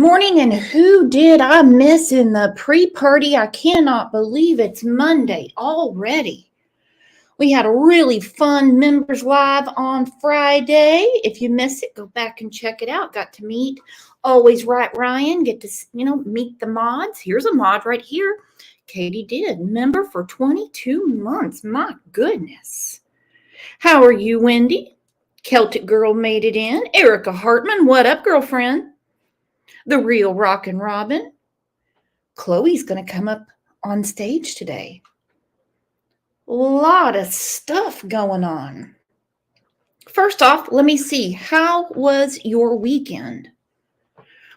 morning, and who did I miss in the pre-party? I cannot believe it's Monday already. We had a really fun members live on Friday. If you missed it, go back and check it out. Got to meet Always Right Ryan, get to, meet the mods. Here's a mod right here. Katie did, member for 22 months. My goodness. How are you, Wendy? Celtic Girl made it in. Erica Hartman, what up, girlfriend? The Real Rockin' Robin. Chloe's going to come up on stage today. A lot of stuff going on. First off, let me see. How was your weekend?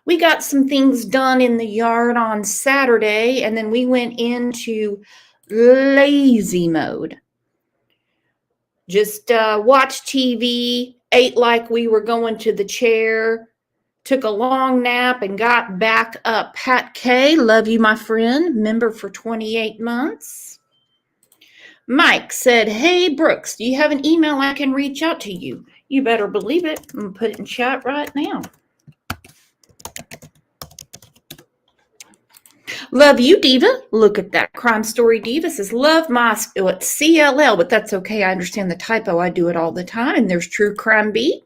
We got some things done in the yard on Saturday, and then we went into lazy mode. Just watched TV, ate like we were going to the chair, took a long nap, and got back up. Pat K, love you, my friend, member for 28 months. Mike said, hey, Brooks, do you have an email I can reach out to you? You better believe it. I'm going to put it in chat right now. Love you, Diva. Look at that. Crime Story Diva says, love my, it's CLL, but that's okay. I understand the typo. I do it all the time. And there's True Crime Beat.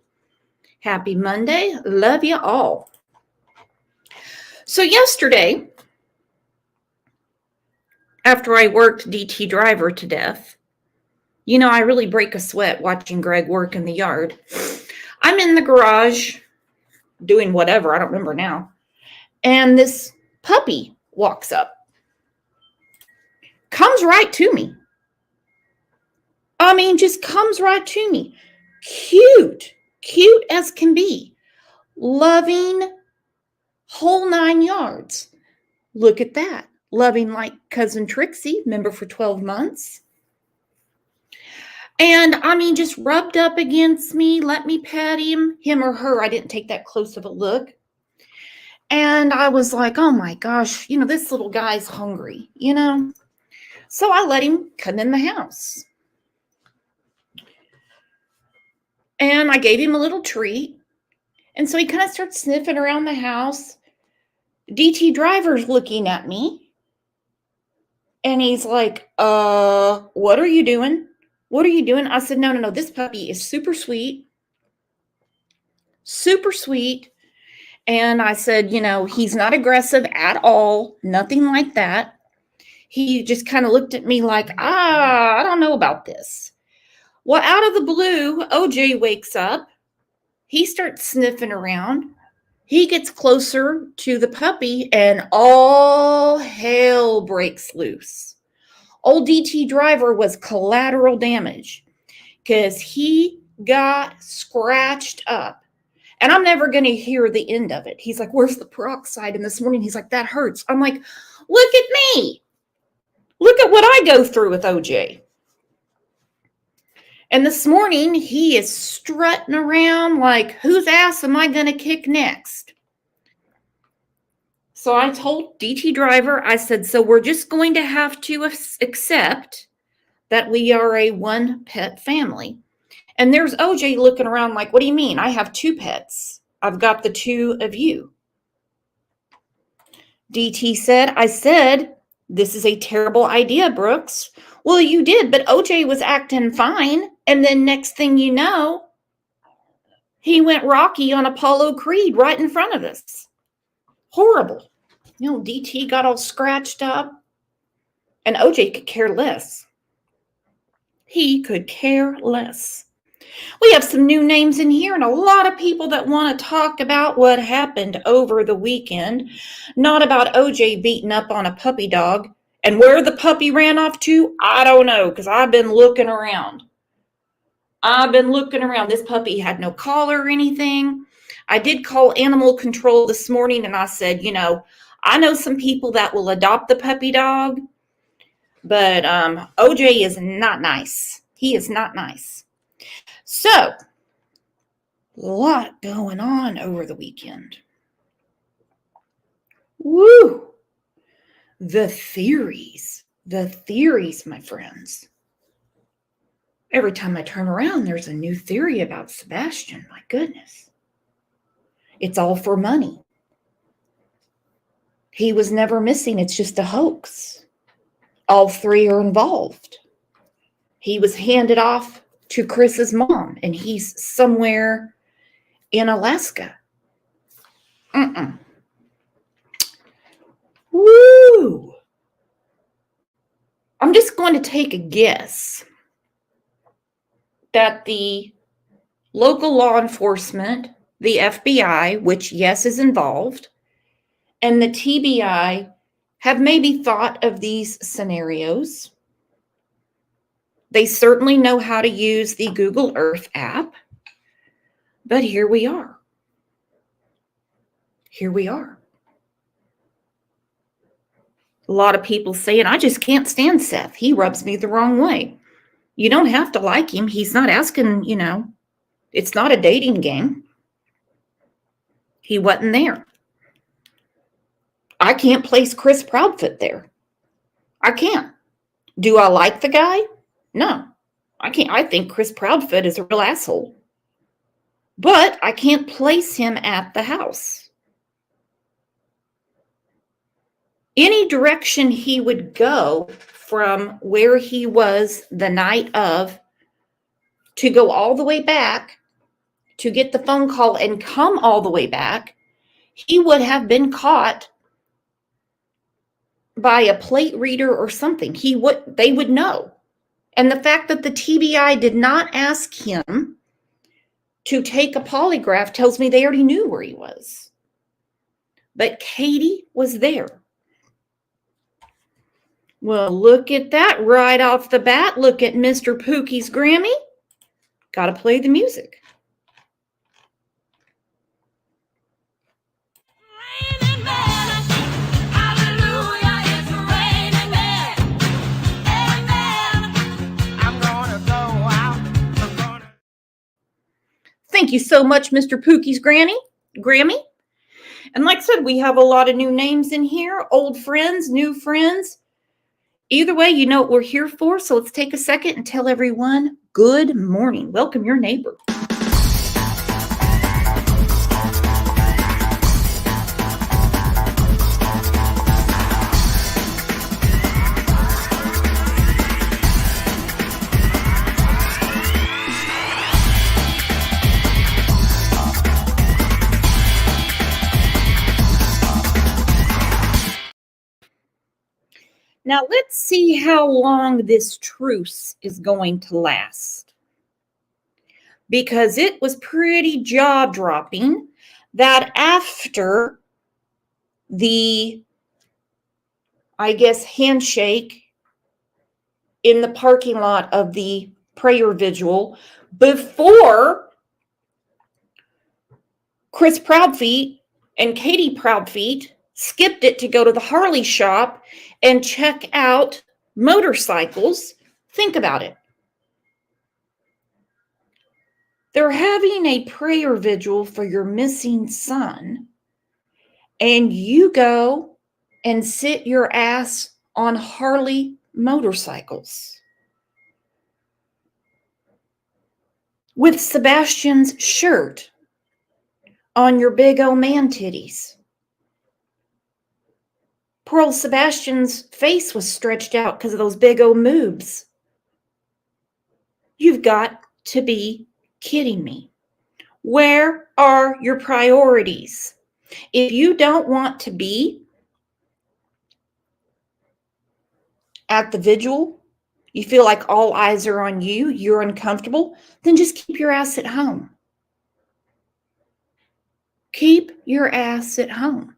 Happy Monday. Love you all. So yesterday, after I worked DT Driver to death, I really break a sweat watching Greg work in the yard. I'm in the garage doing whatever. I don't remember now. And this puppy walks up, comes right to me. Just comes right to me. Cute as can be. Loving, whole 9 yards. Look at that. Loving like cousin Trixie, member for 12 months. And just rubbed up against me, let me pet him or her. I didn't take that close of a look. And I was like, oh my gosh, this little guy's hungry, So I let him come in the house. And I gave him a little treat. And so he kind of starts sniffing around the house. DT Driver's looking at me. And he's like, what are you doing? What are you doing? I said, no. This puppy is super sweet. Super sweet. And I said, he's not aggressive at all. Nothing like that. He just kind of looked at me like, I don't know about this. Well, out of the blue, OJ wakes up. He starts sniffing around. He gets closer to the puppy and all hell breaks loose. Old DT Driver was collateral damage because he got scratched up. And I'm never going to hear the end of it. He's like, where's the peroxide? And this morning he's like, that hurts. I'm like, look at me. Look at what I go through with OJ. And this morning he is strutting around like, whose ass am I going to kick next? So I told DT Driver, I said, so we're just going to have to accept that we are a one pet family. And there's OJ looking around like, what do you mean? I have 2 pets. I've got the 2 of you. DT said, I said, this is a terrible idea, Brooks. Well, you did, but OJ was acting fine. And then next thing you know, he went Rocky on Apollo Creed right in front of us. Horrible. DT got all scratched up. And OJ could care less. He could care less. We have some new names in here and a lot of people that want to talk about what happened over the weekend. Not about OJ beating up on a puppy dog. And where the puppy ran off to, I don't know, because I've been looking around. This puppy had no collar or anything. I did call animal control this morning and I said, I know some people that will adopt the puppy dog, but OJ is not nice. He is not nice. So, a lot going on over the weekend. Woo! The theories, my friends. Every time I turn around, there's a new theory about Sebastian. My goodness. It's all for money. He was never missing. It's just a hoax. All three are involved. He was handed off to Chris's mom, and he's somewhere in Alaska. Woo! I'm just going to take a guess that the local law enforcement, the FBI, which, yes, is involved, and the TBI have maybe thought of these scenarios. They certainly know how to use the Google Earth app, but here we are. Here we are. A lot of people saying, I just can't stand Seth. He rubs me the wrong way. You don't have to like him. He's not asking, it's not a dating game. He wasn't there. I can't place Chris Proudfoot there. I can't. Do I like the guy? No, I can't. I think Chris Proudfoot is a real asshole. But I can't place him at the house. Any direction he would go from where he was the night of to go all the way back to get the phone call and come all the way back, he would have been caught by a plate reader or something. They would know. And the fact that the TBI did not ask him to take a polygraph tells me they already knew where he was. But Katie was there. Well, look at that right off the bat. Look at Mr. Pookie's Grammy. Got to play the music. Thank you so much, Mr. Pookie's Grammy. And like I said, we have a lot of new names in here, old friends, new friends. Either way, you know what we're here for. So let's take a second and tell everyone good morning. Welcome your neighbor. Now, let's see how long this truce is going to last. Because it was pretty jaw-dropping that after the, handshake in the parking lot of the prayer vigil, before Chris Proudfeet and Katie Proudfeet skipped it to go to the Harley shop and check out motorcycles. Think about it. They're having a prayer vigil for your missing son, and you go and sit your ass on Harley motorcycles with Sebastian's shirt on your big old man titties. Poor old Sebastian's face was stretched out because of those big old moobs. You've got to be kidding me. Where are your priorities? If you don't want to be at the vigil, you feel like all eyes are on you, you're uncomfortable, then just keep your ass at home. Keep your ass at home.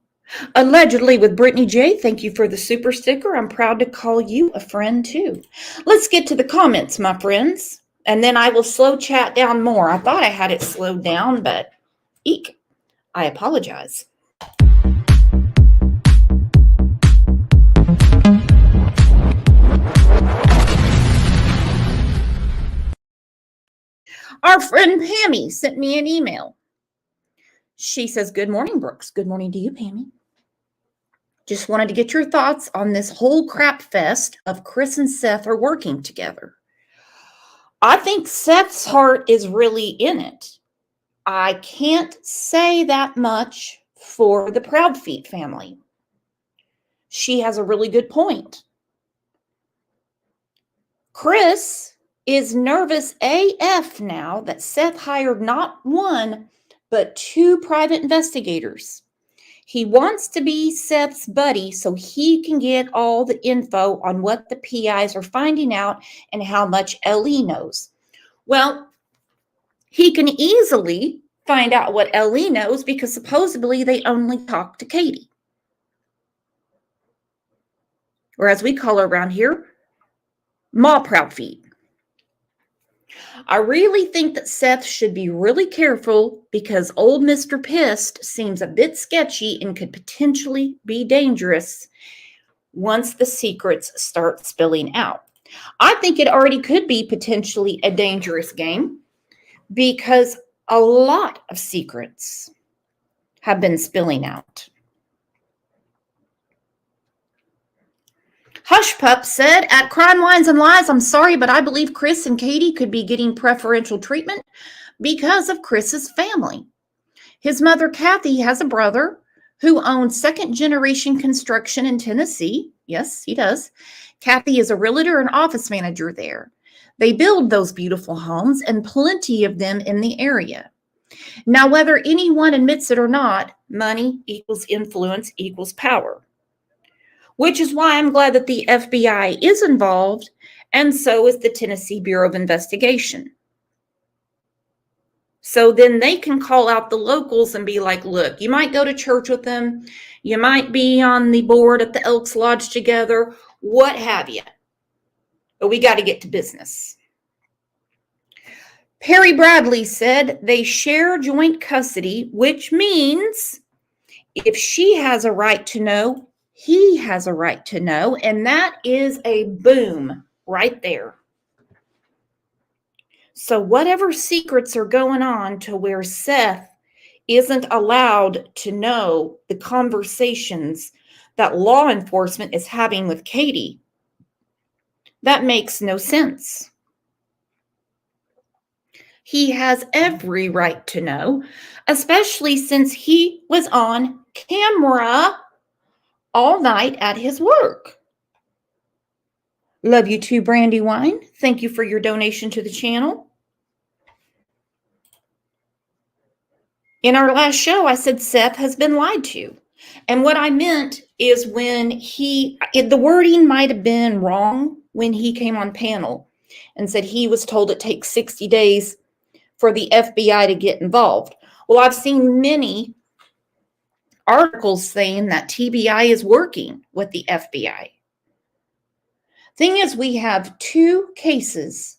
Allegedly with Brittany J, thank you for the super sticker. I'm proud to call you a friend too. Let's get to the comments, my friends, and then I will slow chat down more. I thought I had it slowed down, but eek, I apologize. Our friend Pammy sent me an email. She says, good morning, Brooks. Good morning to you, Pammy. Just wanted to get your thoughts on this whole crap fest of Chris and Seth are working together. I think Seth's heart is really in it. I can't say that much for the Proudfeet family. she has a really good point. Chris is nervous AF now that Seth hired not one, but 2 private investigators. He wants to be Seth's buddy so he can get all the info on what the PIs are finding out and how much Ellie knows. Well, he can easily find out what Ellie knows because supposedly they only talk to Katie. Or as we call her around here, Ma Proudfeet. I really think that Seth should be really careful because old Mr. Pissed seems a bit sketchy and could potentially be dangerous once the secrets start spilling out. I think it already could be potentially a dangerous game because a lot of secrets have been spilling out. Hush Pup said, at Crime Lines and Lies, I'm sorry, but I believe Chris and Katie could be getting preferential treatment because of Chris's family. His mother, Kathy, has a brother who owns second-generation construction in Tennessee. Yes, he does. Kathy is a realtor and office manager there. They build those beautiful homes and plenty of them in the area. Now, whether anyone admits it or not, money equals influence equals power. Which is why I'm glad that the FBI is involved, and so is the Tennessee Bureau of Investigation. So then they can call out the locals and be like, look, you might go to church with them, you might be on the board at the Elks Lodge together, what have you. But we got to get to business. Perry Bradley said they share joint custody, which means if she has a right to know, he has a right to know, and that is a boom right there. So whatever secrets are going on to where Seth isn't allowed to know the conversations that law enforcement is having with Katie, that makes no sense. He has every right to know, especially since he was on camera all night at his work. Love you too, Brandywine. Thank you for your donation to the channel. In our last show, I said Seth has been lied to. And what I meant is when the wording might have been wrong when he came on panel and said he was told it takes 60 days for the FBI to get involved. Well, I've seen many articles saying that TBI is working with the FBI. Thing is, we have 2 cases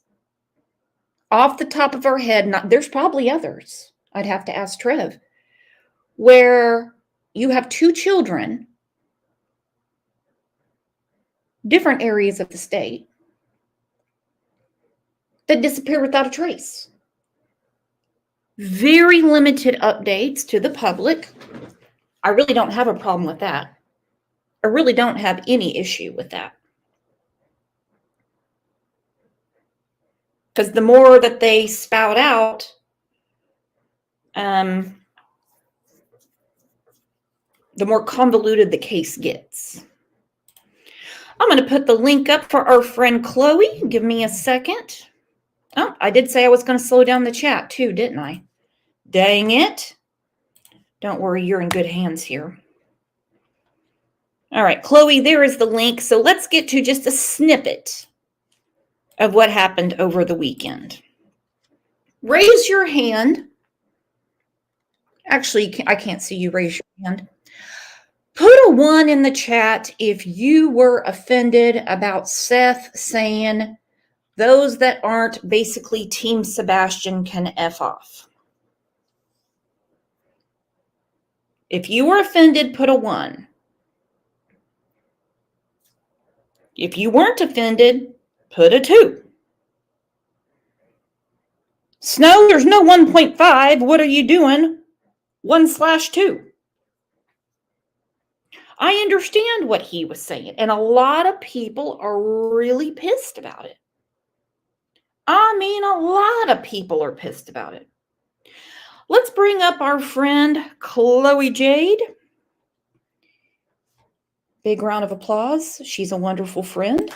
off the top of our head. There's probably others. I'd have to ask Trev. Where you have 2 children, different areas of the state, that disappear without a trace. Very limited updates to the public. I really don't have a problem with that. I really don't have any issue with that. Because the more that they spout out, the more convoluted the case gets. I'm going to put the link up for our friend Chloe. Give me a second. Oh, I did say I was going to slow down the chat too, didn't I? Dang it. Don't worry, you're in good hands here. All right, Chloe, there is the link. So let's get to just a snippet of what happened over the weekend. Raise your hand. Actually, I can't see you raise your hand. Put a 1 in the chat if you were offended about Seth saying those that aren't basically Team Sebastian can F off. If you were offended, put a 1. If you weren't offended, put a 2. Snow, there's no 1.5. What are you doing? 1/2. I understand what he was saying, and a lot of people are really pissed about it. I mean, a lot of people are pissed about it. Let's bring up our friend Chloe Jade. Big round of applause. She's a wonderful friend.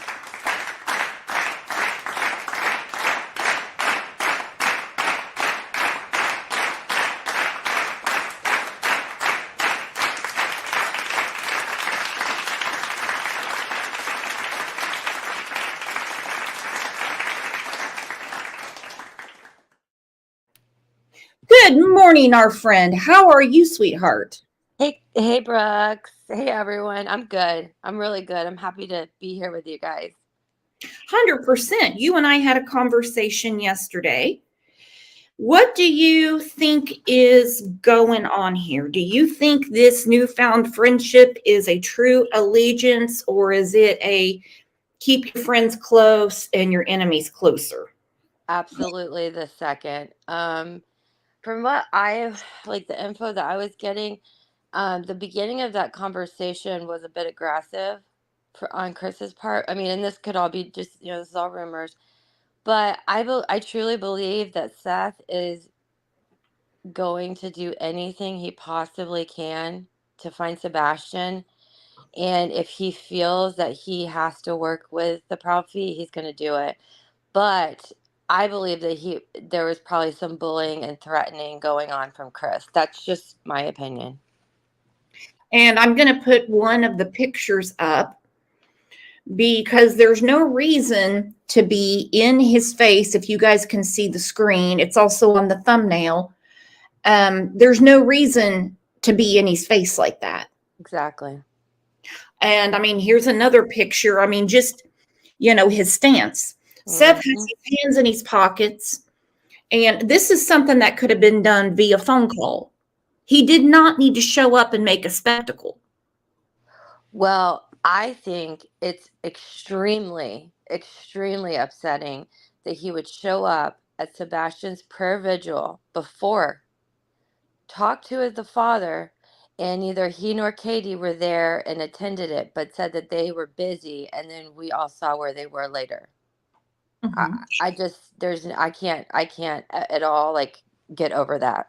Good morning, our friend. How are you, sweetheart? Hey, Brooks. Hey, everyone. I'm good. I'm really good. I'm happy to be here with you guys. 100%. You and I had a conversation yesterday. What do you think is going on here? Do you think this newfound friendship is a true allegiance, or is it a keep your friends close and your enemies closer? Absolutely the second. From what like the info that I was getting, the beginning of that conversation was a bit aggressive on Chris's part. I mean, and this could all be just, this is all rumors, but I truly believe that Seth is going to do anything he possibly can to find Sebastian. And if he feels that he has to work with the Proudfoot, he's going to do it. But I believe that there was probably some bullying and threatening going on from Chris. That's just my opinion. And I'm going to put one of the pictures up because there's no reason to be in his face. If you guys can see the screen, it's also on the thumbnail. There's no reason to be in his face like that. Exactly. And I mean, here's another picture. I mean, just, his stance. Seth has his hands in his pockets. And this is something that could have been done via phone call. He did not need to show up and make a spectacle. Well, I think it's extremely, extremely upsetting that he would show up at Sebastian's prayer vigil before, talk to the father, and neither he nor Katie were there and attended it, but said that they were busy, and then we all saw where they were later. Mm-hmm. I can't at all like get over that.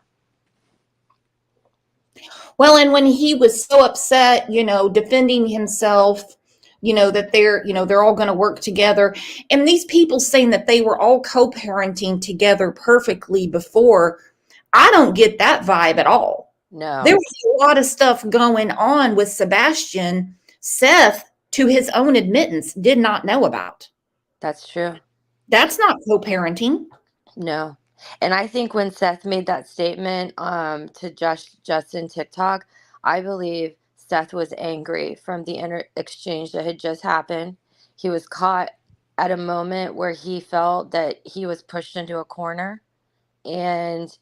Well, and when he was so upset, defending himself, that they're all going to work together. And these people saying that they were all co-parenting together perfectly before, I don't get that vibe at all. No. There was a lot of stuff going on with Sebastian. Seth, to his own admittance, did not know about. That's true. That's not co-parenting. No. And I think when Seth made that statement to Justin TikTok, I believe Seth was angry from the exchange that had just happened. He was caught at a moment where he felt that he was pushed into a corner, and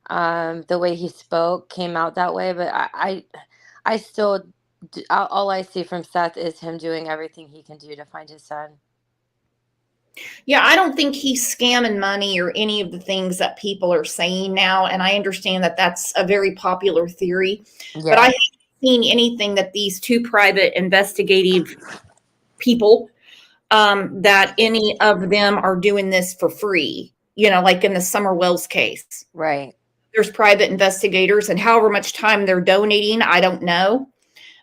the way he spoke came out that way. But I still, all I see from Seth is him doing everything he can do to find his son. Yeah, I don't think he's scamming money or any of the things that people are saying now. And I understand that that's a very popular theory. Yeah. But I haven't seen anything that these two private investigative people, that any of them are doing this for free, like in the Summer Wells case. Right. There's private investigators, and however much time they're donating, I don't know.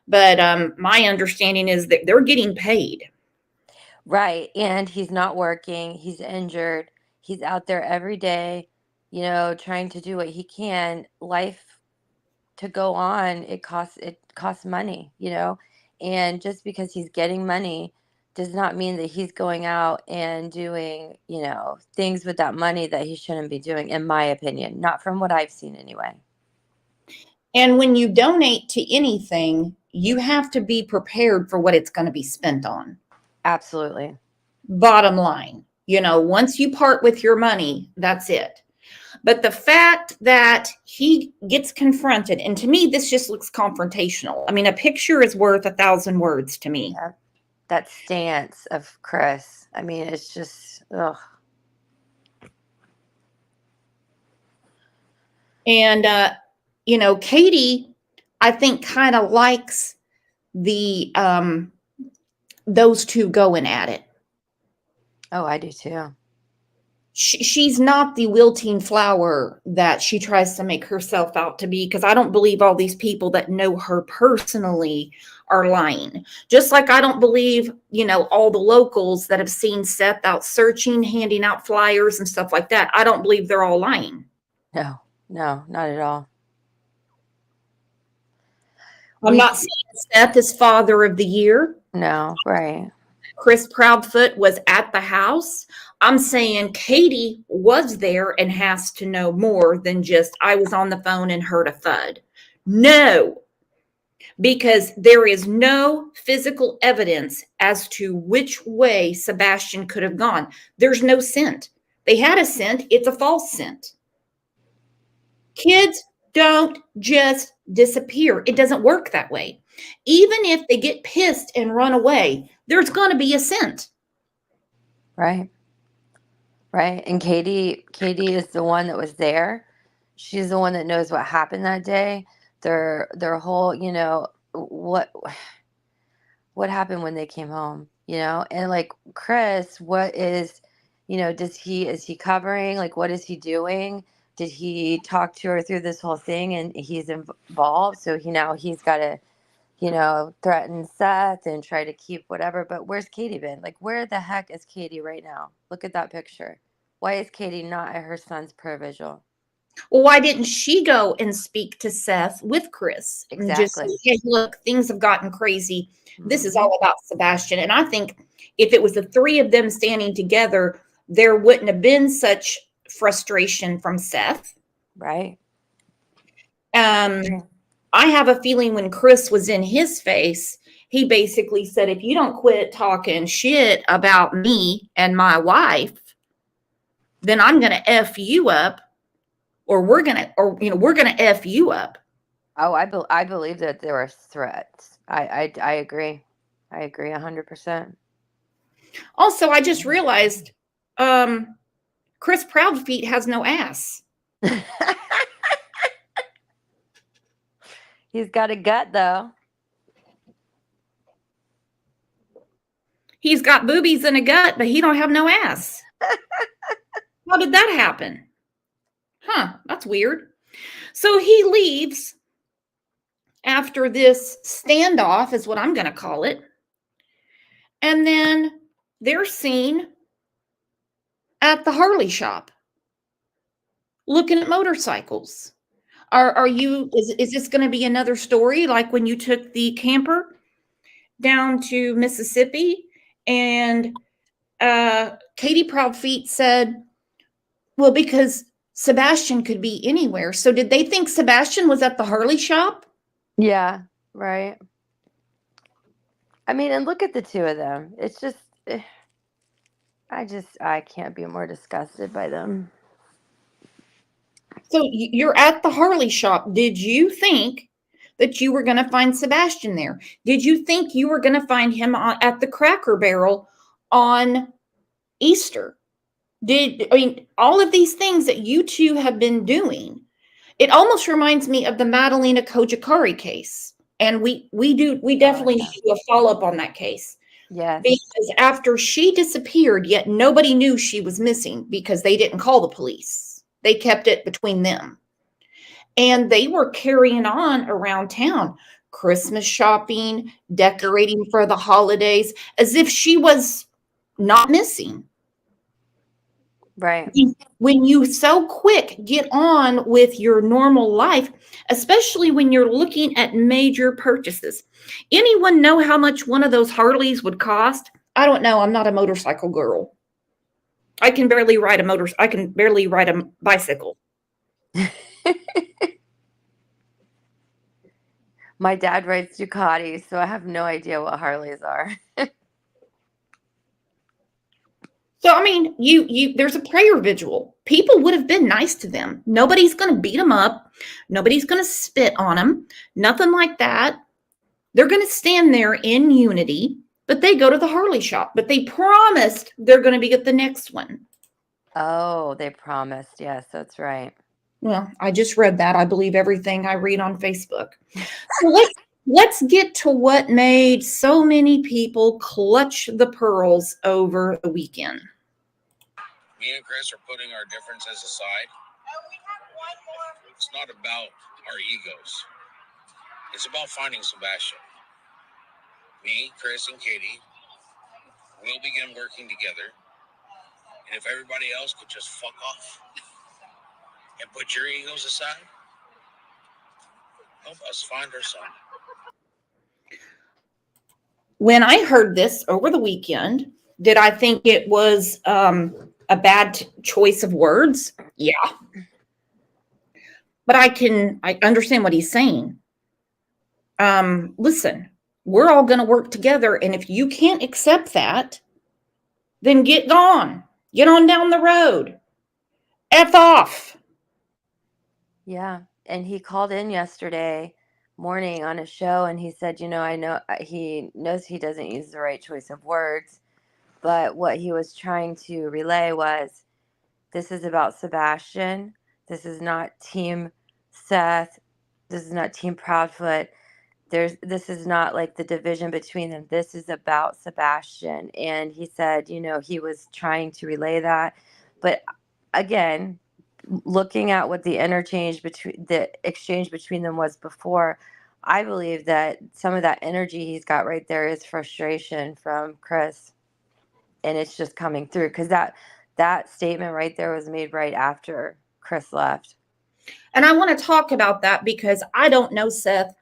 But my understanding is that they're getting paid. Right. And he's not working. He's injured. He's out there every day, trying to do what he can. Life to go on, it costs money, and just because he's getting money does not mean that he's going out and doing, things with that money that he shouldn't be doing, in my opinion. Not from what I've seen anyway. And when you donate to anything, you have to be prepared for what it's going to be spent on. Absolutely. Bottom line, once you part with your money, that's it. But the fact that he gets confronted, and to me, this just looks confrontational. I mean, a picture is worth 1,000 words to me. Yeah. That stance of Chris, I mean, it's just, ugh. And, Katie, I think, kind of likes those two going at it. Oh, I do too. she's not the wilting flower that she tries to make herself out to be, because I don't believe all these people that know her personally are lying. Just like I don't believe, all the locals that have seen Seth out searching, handing out flyers and stuff like that. I don't believe they're all lying. No, not at all. I'm not saying Seth is father of the year. No, right. Chris Proudfoot was at the house. I'm saying Katie was there and has to know more than just, I was on the phone and heard a thud. No, because there is no physical evidence as to which way Sebastian could have gone. There's no scent. They had a scent. It's a false scent. Kids don't just disappear. It doesn't work that way. Even if they get pissed and run away, there's going to be a scent. Right. And Katie is the one that was there. She's the one that knows what happened that day. Their whole, what happened when they came home, and like Chris, what is, is he covering? Like, what is he doing? Did he talk to her through this whole thing and he's involved? So he's got to, threaten Seth and try to keep whatever. But where's Katie been? Like, where the heck is Katie right now? Look at that picture. Why is Katie not at her son's prayer vigil? Well, why didn't she go and speak to Seth with Chris? Exactly. And just say, hey, look, things have gotten crazy. This is all about Sebastian. And I think if it was the three of them standing together, there wouldn't have been such frustration from Seth. Right. I have a feeling when Chris was in his face, he basically said, if you don't quit talking shit about me and my wife, then I'm going to F you up, or we're going to F you up. Oh, I believe that there were threats. I agree. I agree 100%. Also, I just realized Chris Proudfeet has no ass. He's got a gut, though. He's got boobies and a gut, but he don't have no ass. How did that happen? Huh, that's weird. So he leaves after this standoff, is what I'm going to call it. And then they're seen at the Harley shop looking at motorcycles. Is this going to be another story like when you took the camper down to Mississippi and Katie Proudfeet said, well, because Sebastian could be anywhere. So did they think Sebastian was at the Harley shop? Yeah, right. I mean, and look at the two of them. It's just, I can't be more disgusted by them. So you're at the Harley shop. Did you think that you were going to find Sebastian there? Did you think you were going to find him at the Cracker Barrel on Easter? All of these things that you two have been doing, it almost reminds me of the Madalena Kojikari case. And we definitely need to do a follow-up on that case. Yes. Because after she disappeared, yet nobody knew she was missing because they didn't call the police. They kept it between them. And they were carrying on around town, Christmas shopping, decorating for the holidays, as if she was not missing. Right. When you so quick get on with your normal life, especially when you're looking at major purchases. Anyone know how much one of those Harleys would cost? I don't know. I'm not a motorcycle girl. I can barely ride a bicycle. My dad rides Ducatis, so I have no idea what Harleys are. So, I mean, there's a prayer vigil. People would have been nice to them. Nobody's going to beat them up. Nobody's going to spit on them. Nothing like that. They're going to stand there in unity, but they go to the Harley shop. But they promised they're going to be at the next one. Oh, they promised. Yes, that's right. Well, I just read that. I believe everything I read on Facebook. So let's get to what made so many people clutch the pearls over the weekend. Me and Chris are putting our differences aside. It's not about our egos. It's about finding Sebastian. Me, Chris, and Katie will begin working together. And if everybody else could just fuck off and put your egos aside, help us find our son. When I heard this over the weekend, did I think it was a bad choice of words? Yeah. But I understand what he's saying. Listen, we're all going to work together. And if you can't accept that, then get gone. Get on down the road. F off. Yeah. And he called in yesterday morning on a show and he said, I know he knows he doesn't use the right choice of words, but what he was trying to relay was this is about Sebastian. This is not Team Seth. This is not Team Proudfoot. This is not like the division between them. This is about Sebastian. And he said, he was trying to relay that. But again, looking at what the exchange between them was before, I believe that some of that energy he's got right there is frustration from Chris. And it's just coming through because that statement right there was made right after Chris left. And I want to talk about that because I don't know Seth.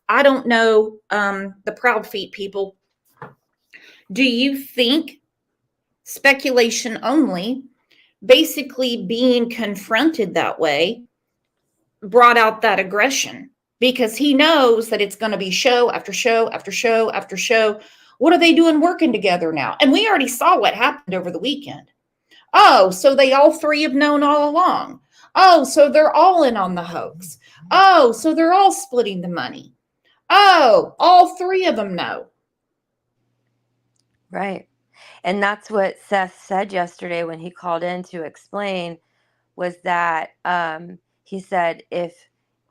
I don't know the Proud Feet people. Do you think, speculation only, basically being confronted that way brought out that aggression? Because he knows that it's going to be show after show after show after show. What are they doing working together now? And we already saw what happened over the weekend. Oh, so they all three have known all along. Oh, so they're all in on the hoax. Oh, so they're all splitting the money. Oh, all three of them know. Right. And that's what Seth said yesterday when he called in to explain was that he said if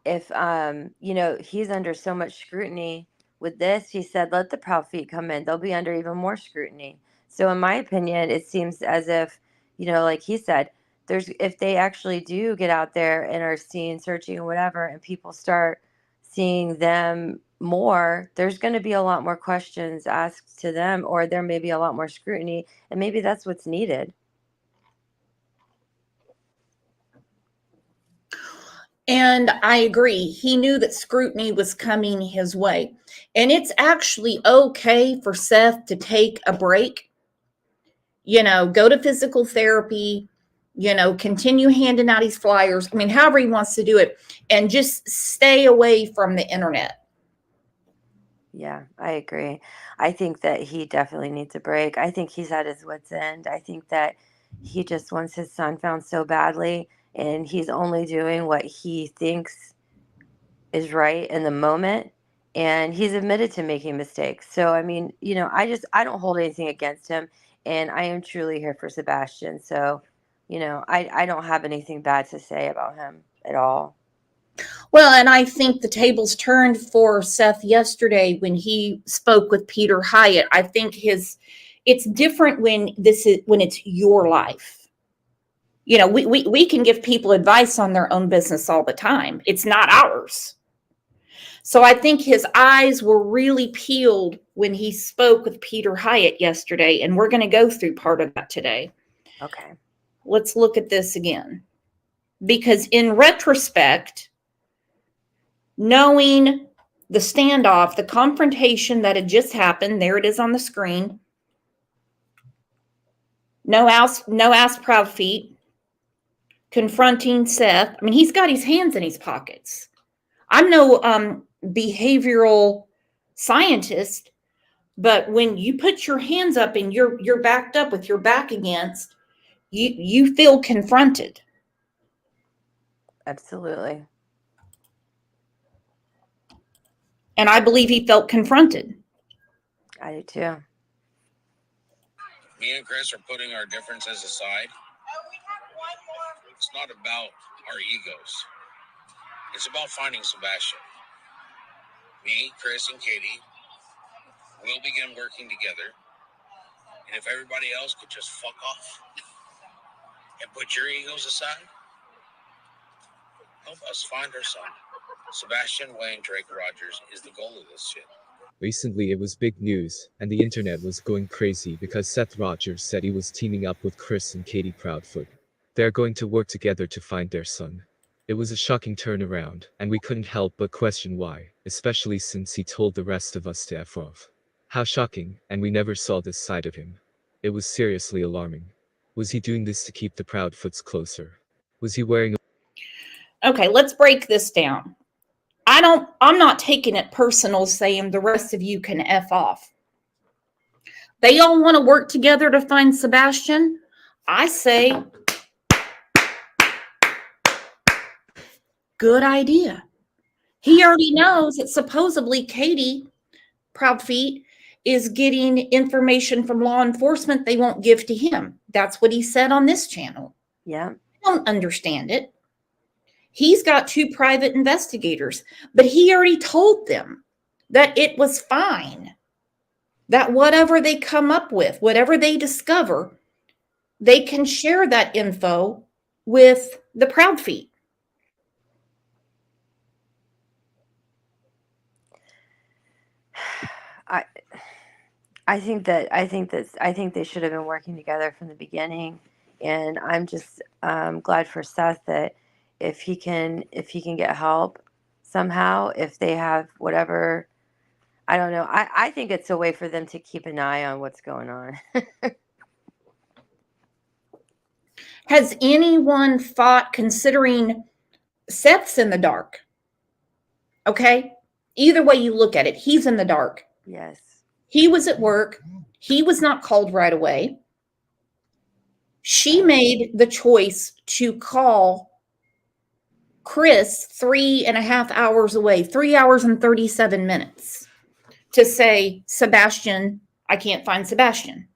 he's under so much scrutiny with this, he said let the Proud Feet come in. They'll be under even more scrutiny. So in my opinion, it seems as if, like he said, if they actually do get out there and are seen searching or whatever, and people start seeing them more, there's going to be a lot more questions asked to them, or there may be a lot more scrutiny, and maybe that's what's needed. And I agree. He knew that scrutiny was coming his way. And it's actually okay for Seth to take a break, go to physical therapy, continue handing out his flyers. I mean, however he wants to do it, and just stay away from the internet. Yeah, I agree. I think that he definitely needs a break. I think he's at his wit's end. I think that he just wants his son found so badly, and he's only doing what he thinks is right in the moment. And he's admitted to making mistakes. So, I mean, I don't hold anything against him, and I am truly here for Sebastian. So, I don't have anything bad to say about him at all. Well, and I think the tables turned for Seth yesterday when he spoke with Peter Hyatt. I think it's different when it's your life. We can give people advice on their own business all the time. It's not ours. So I think his eyes were really peeled when he spoke with Peter Hyatt yesterday, and we're going to go through part of that today. Okay. Let's look at this again. Because in retrospect, knowing the standoff, the confrontation that had just happened, there it is on the screen. No ass Proud Feet confronting Seth. I mean, he's got his hands in his pockets. I'm no behavioral scientist, but when you put your hands up and you're backed up with your back against, you feel confronted. Absolutely. And I believe he felt confronted. I do too. Me and Chris are putting our differences aside. It's not about our egos. It's about finding Sebastian. Me, Chris, and Katie will begin working together. And if everybody else could just fuck off and put your egos aside? Help us find our son. Sebastian Wayne Drake Rogers is the goal of this shit. Recently it was big news, and the internet was going crazy because Seth Rogers said he was teaming up with Chris and Katie Proudfoot. They're going to work together to find their son. It was a shocking turnaround, and we couldn't help but question why, especially since he told the rest of us to F off. How shocking, and we never saw this side of him. It was seriously alarming. Was he doing this to keep the Proudfoots closer? Was he wearing a Okay, let's break this down. I'm not taking it personal saying the rest of you can F off. They all want to work together to find Sebastian. I say, good idea. He already knows that supposedly Katie Proudfeet is getting information from law enforcement they won't give to him. That's what he said on this channel. Yeah. I don't understand it. He's got 2 private investigators, but he already told them that it was fine. That whatever they come up with, whatever they discover, they can share that info with the Proudfeet. I think they should have been working together from the beginning, and I'm just glad for Seth that if he can get help somehow, if they have whatever, I don't know. I think it's a way for them to keep an eye on what's going on. Has anyone thought, considering Seth's in the dark? Okay, either way you look at it, he's in the dark. Yes. He was at work. He was not called right away. She made the choice to call Chris 3.5 hours away, 3 hours and 37 minutes, to say, Sebastian, I can't find Sebastian.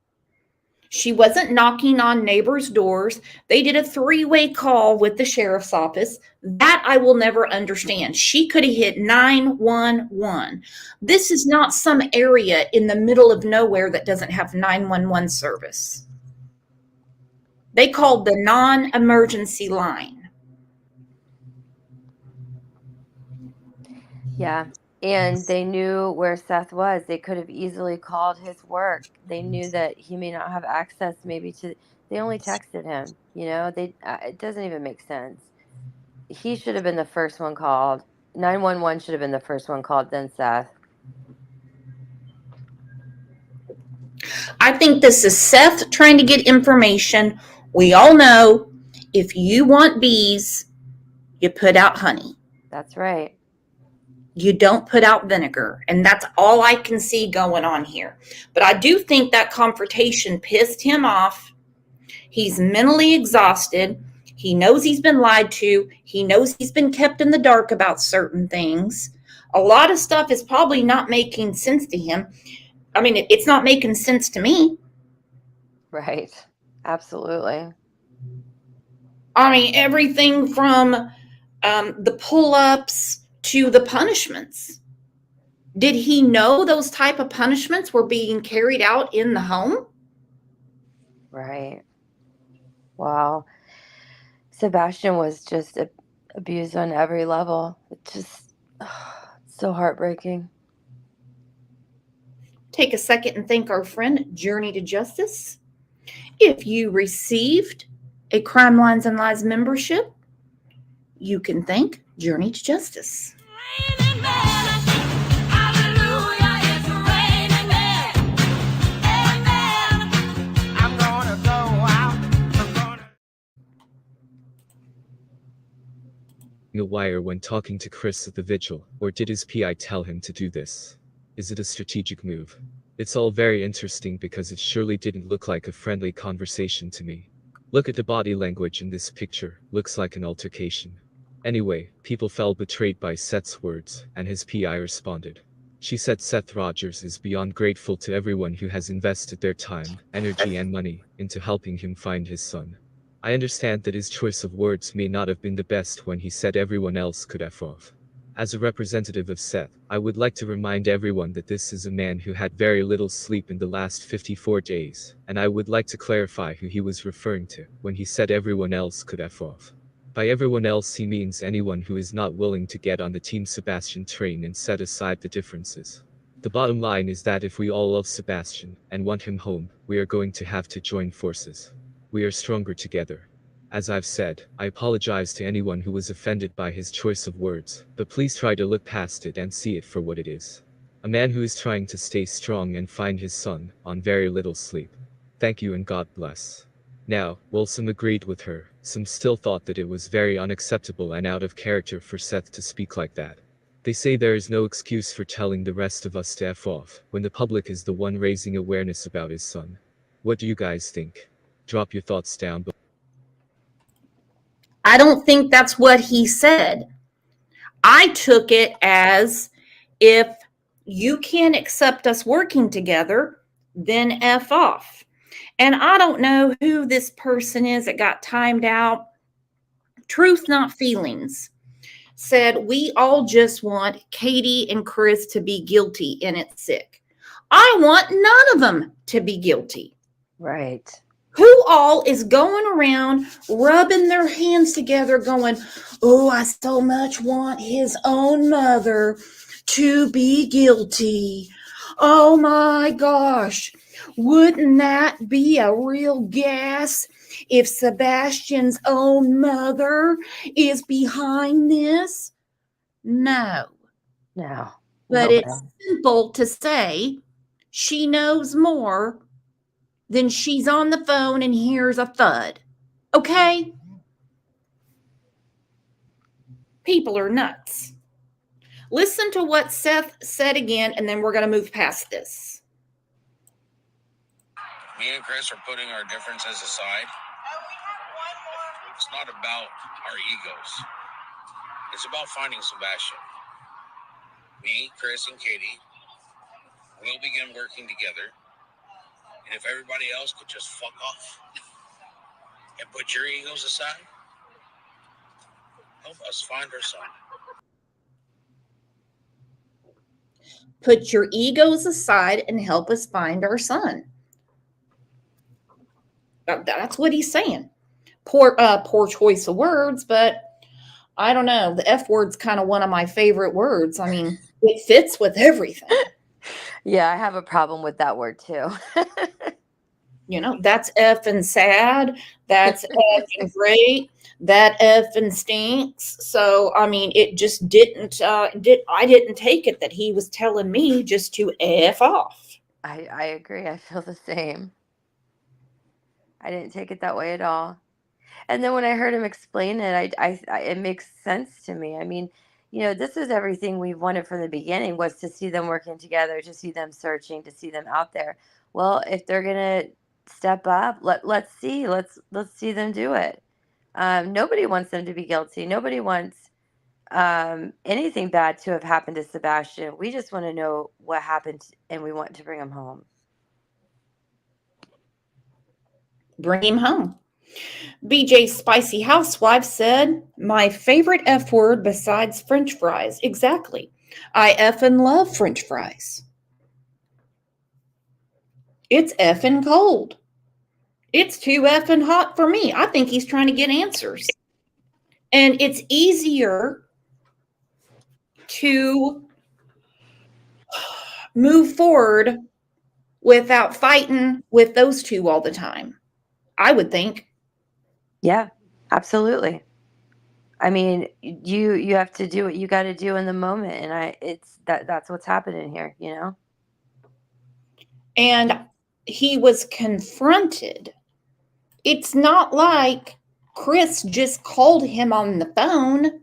She wasn't knocking on neighbors' doors. They did a 3-way call with the sheriff's office. That I will never understand. She could have hit 911. This is not some area in the middle of nowhere that doesn't have 911 service. They called the non-emergency line. Yeah. And they knew where Seth was. They could have easily called his work. They knew that he may not have access maybe to, they only texted him, it doesn't even make sense. He should have been the first one called. 911 should have been the first one called, then Seth. I think this is Seth trying to get information. We all know if you want bees, you put out honey. That's right. You don't put out vinegar. And that's all I can see going on here. But I do think that confrontation pissed him off. He's mentally exhausted. He knows he's been lied to. He knows he's been kept in the dark about certain things. A lot of stuff is probably not making sense to him. I mean, it's not making sense to me. Right. Absolutely. I mean, everything from the pull-ups to the punishments. Did he know those type of punishments were being carried out in the home? Right. Wow. Sebastian was just abused on every level. It's just so heartbreaking. Take a second and thank our friend Journey to Justice. If you received a Crime Lines and Lies membership, you can thank Journey to Justice. a wire when talking to Chris at the vigil, or did his PI tell him to do this? Is it a strategic move? It's all very interesting because it surely didn't look like a friendly conversation to me. Look at the body language in this picture, looks like an altercation. Anyway, people felt betrayed by Seth's words, and his PI responded. She said Seth Rogers is beyond grateful to everyone who has invested their time, energy and money into helping him find his son. I understand that his choice of words may not have been the best when he said everyone else could F off. As a representative of Seth, I would like to remind everyone that this is a man who had very little sleep in the last 54 days, and I would like to clarify who he was referring to when he said everyone else could F off. By everyone else he means anyone who is not willing to get on the Team Sebastian train and set aside the differences. The bottom line is that if we all love Sebastian and want him home, we are going to have to join forces. We are stronger together. As I've said, I apologize to anyone who was offended by his choice of words, but please try to look past it and see it for what it is. A man who is trying to stay strong and find his son on very little sleep. Thank you and God bless. Now, while some agreed with her, some still thought that it was very unacceptable and out of character for Seth to speak like that. They say there is no excuse for telling the rest of us to F off, when the public is the one raising awareness about his son. What do you guys think? Drop your thoughts down below. I don't think that's what he said. I took it as, if you can't accept us working together, then F off. And I don't know who this person is that got timed out. Truth, not feelings, said, we all just want Katie and Chris to be guilty and it's sick. I want none of them to be guilty. Right. Who all is going around rubbing their hands together going, oh, I so much want his own mother to be guilty. Oh my gosh. Wouldn't that be a real gas if Sebastian's own mother is behind this? No. No. But No it's way. simple to say she knows more than she's on the phone and hears a thud. Okay? People are nuts. Listen to what Seth said again, and then we're going to move past this. Me and Chris are putting our differences aside. It's not about our egos. It's about finding Sebastian. Me, Chris, and Katie will begin working together. And if everybody else could just fuck off and put your egos aside, help us find our son. Put your egos aside and help us find our son. That's what he's saying. Poor choice of words, but I don't know. The F word's kind of one of my favorite words. I mean, it fits with everything. Yeah, I have a problem with that word too. You know, that's effing sad. That's effing great. That effing stinks. So, I mean, it just didn't, I didn't take it that he was telling me just to F off. I agree. I feel the same. I didn't take it that way at all. And then when I heard him explain it, it makes sense to me. I mean, you know, this is everything we wanted from the beginning, was to see them working together, to see them searching, to see them out there. Well, if they're gonna step up, let's see them do it. Nobody wants them to be guilty. Nobody wants anything bad to have happened to Sebastian. We just want to know what happened, and we want to bring him home. Bring him home. BJ's Spicy Housewife said, my favorite F word besides French fries. Exactly. I effing love French fries. It's effing cold. It's too effing hot for me. I think he's trying to get answers. And it's easier to move forward without fighting with those two all the time, I would think. Yeah, absolutely. I mean, you have to do what you got to do in the moment, and that's what's happening here, you know? And he was confronted. It's not like Chris just called him on the phone.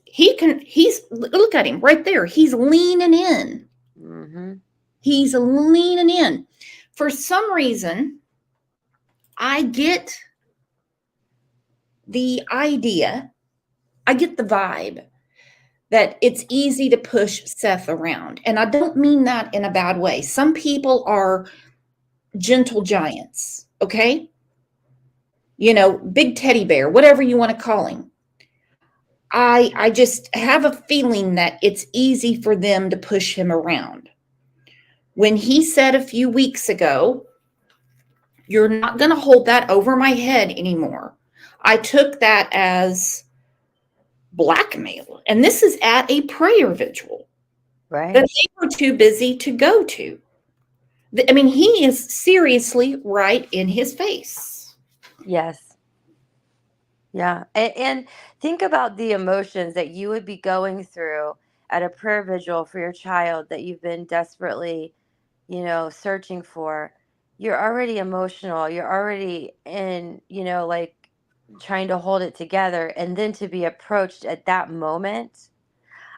He's look at him right there. He's leaning in. Mm-hmm. He's leaning in. For some reason, I get the idea, I get the vibe that it's easy to push Seth around. And I don't mean that in a bad way. Some people are gentle giants, okay? You know, big teddy bear, whatever you want to call him. I just have a feeling that it's easy for them to push him around. When he said a few weeks ago, "You're not going to hold that over my head anymore," I took that as blackmail. And this is at a prayer vigil Right. that they were too busy to go to. I mean, he is seriously right in his face. Yes. Yeah. And think about the emotions that you would be going through at a prayer vigil for your child that you've been desperately, searching for. You're already emotional. You're already in, like trying to hold it together. And then to be approached at that moment,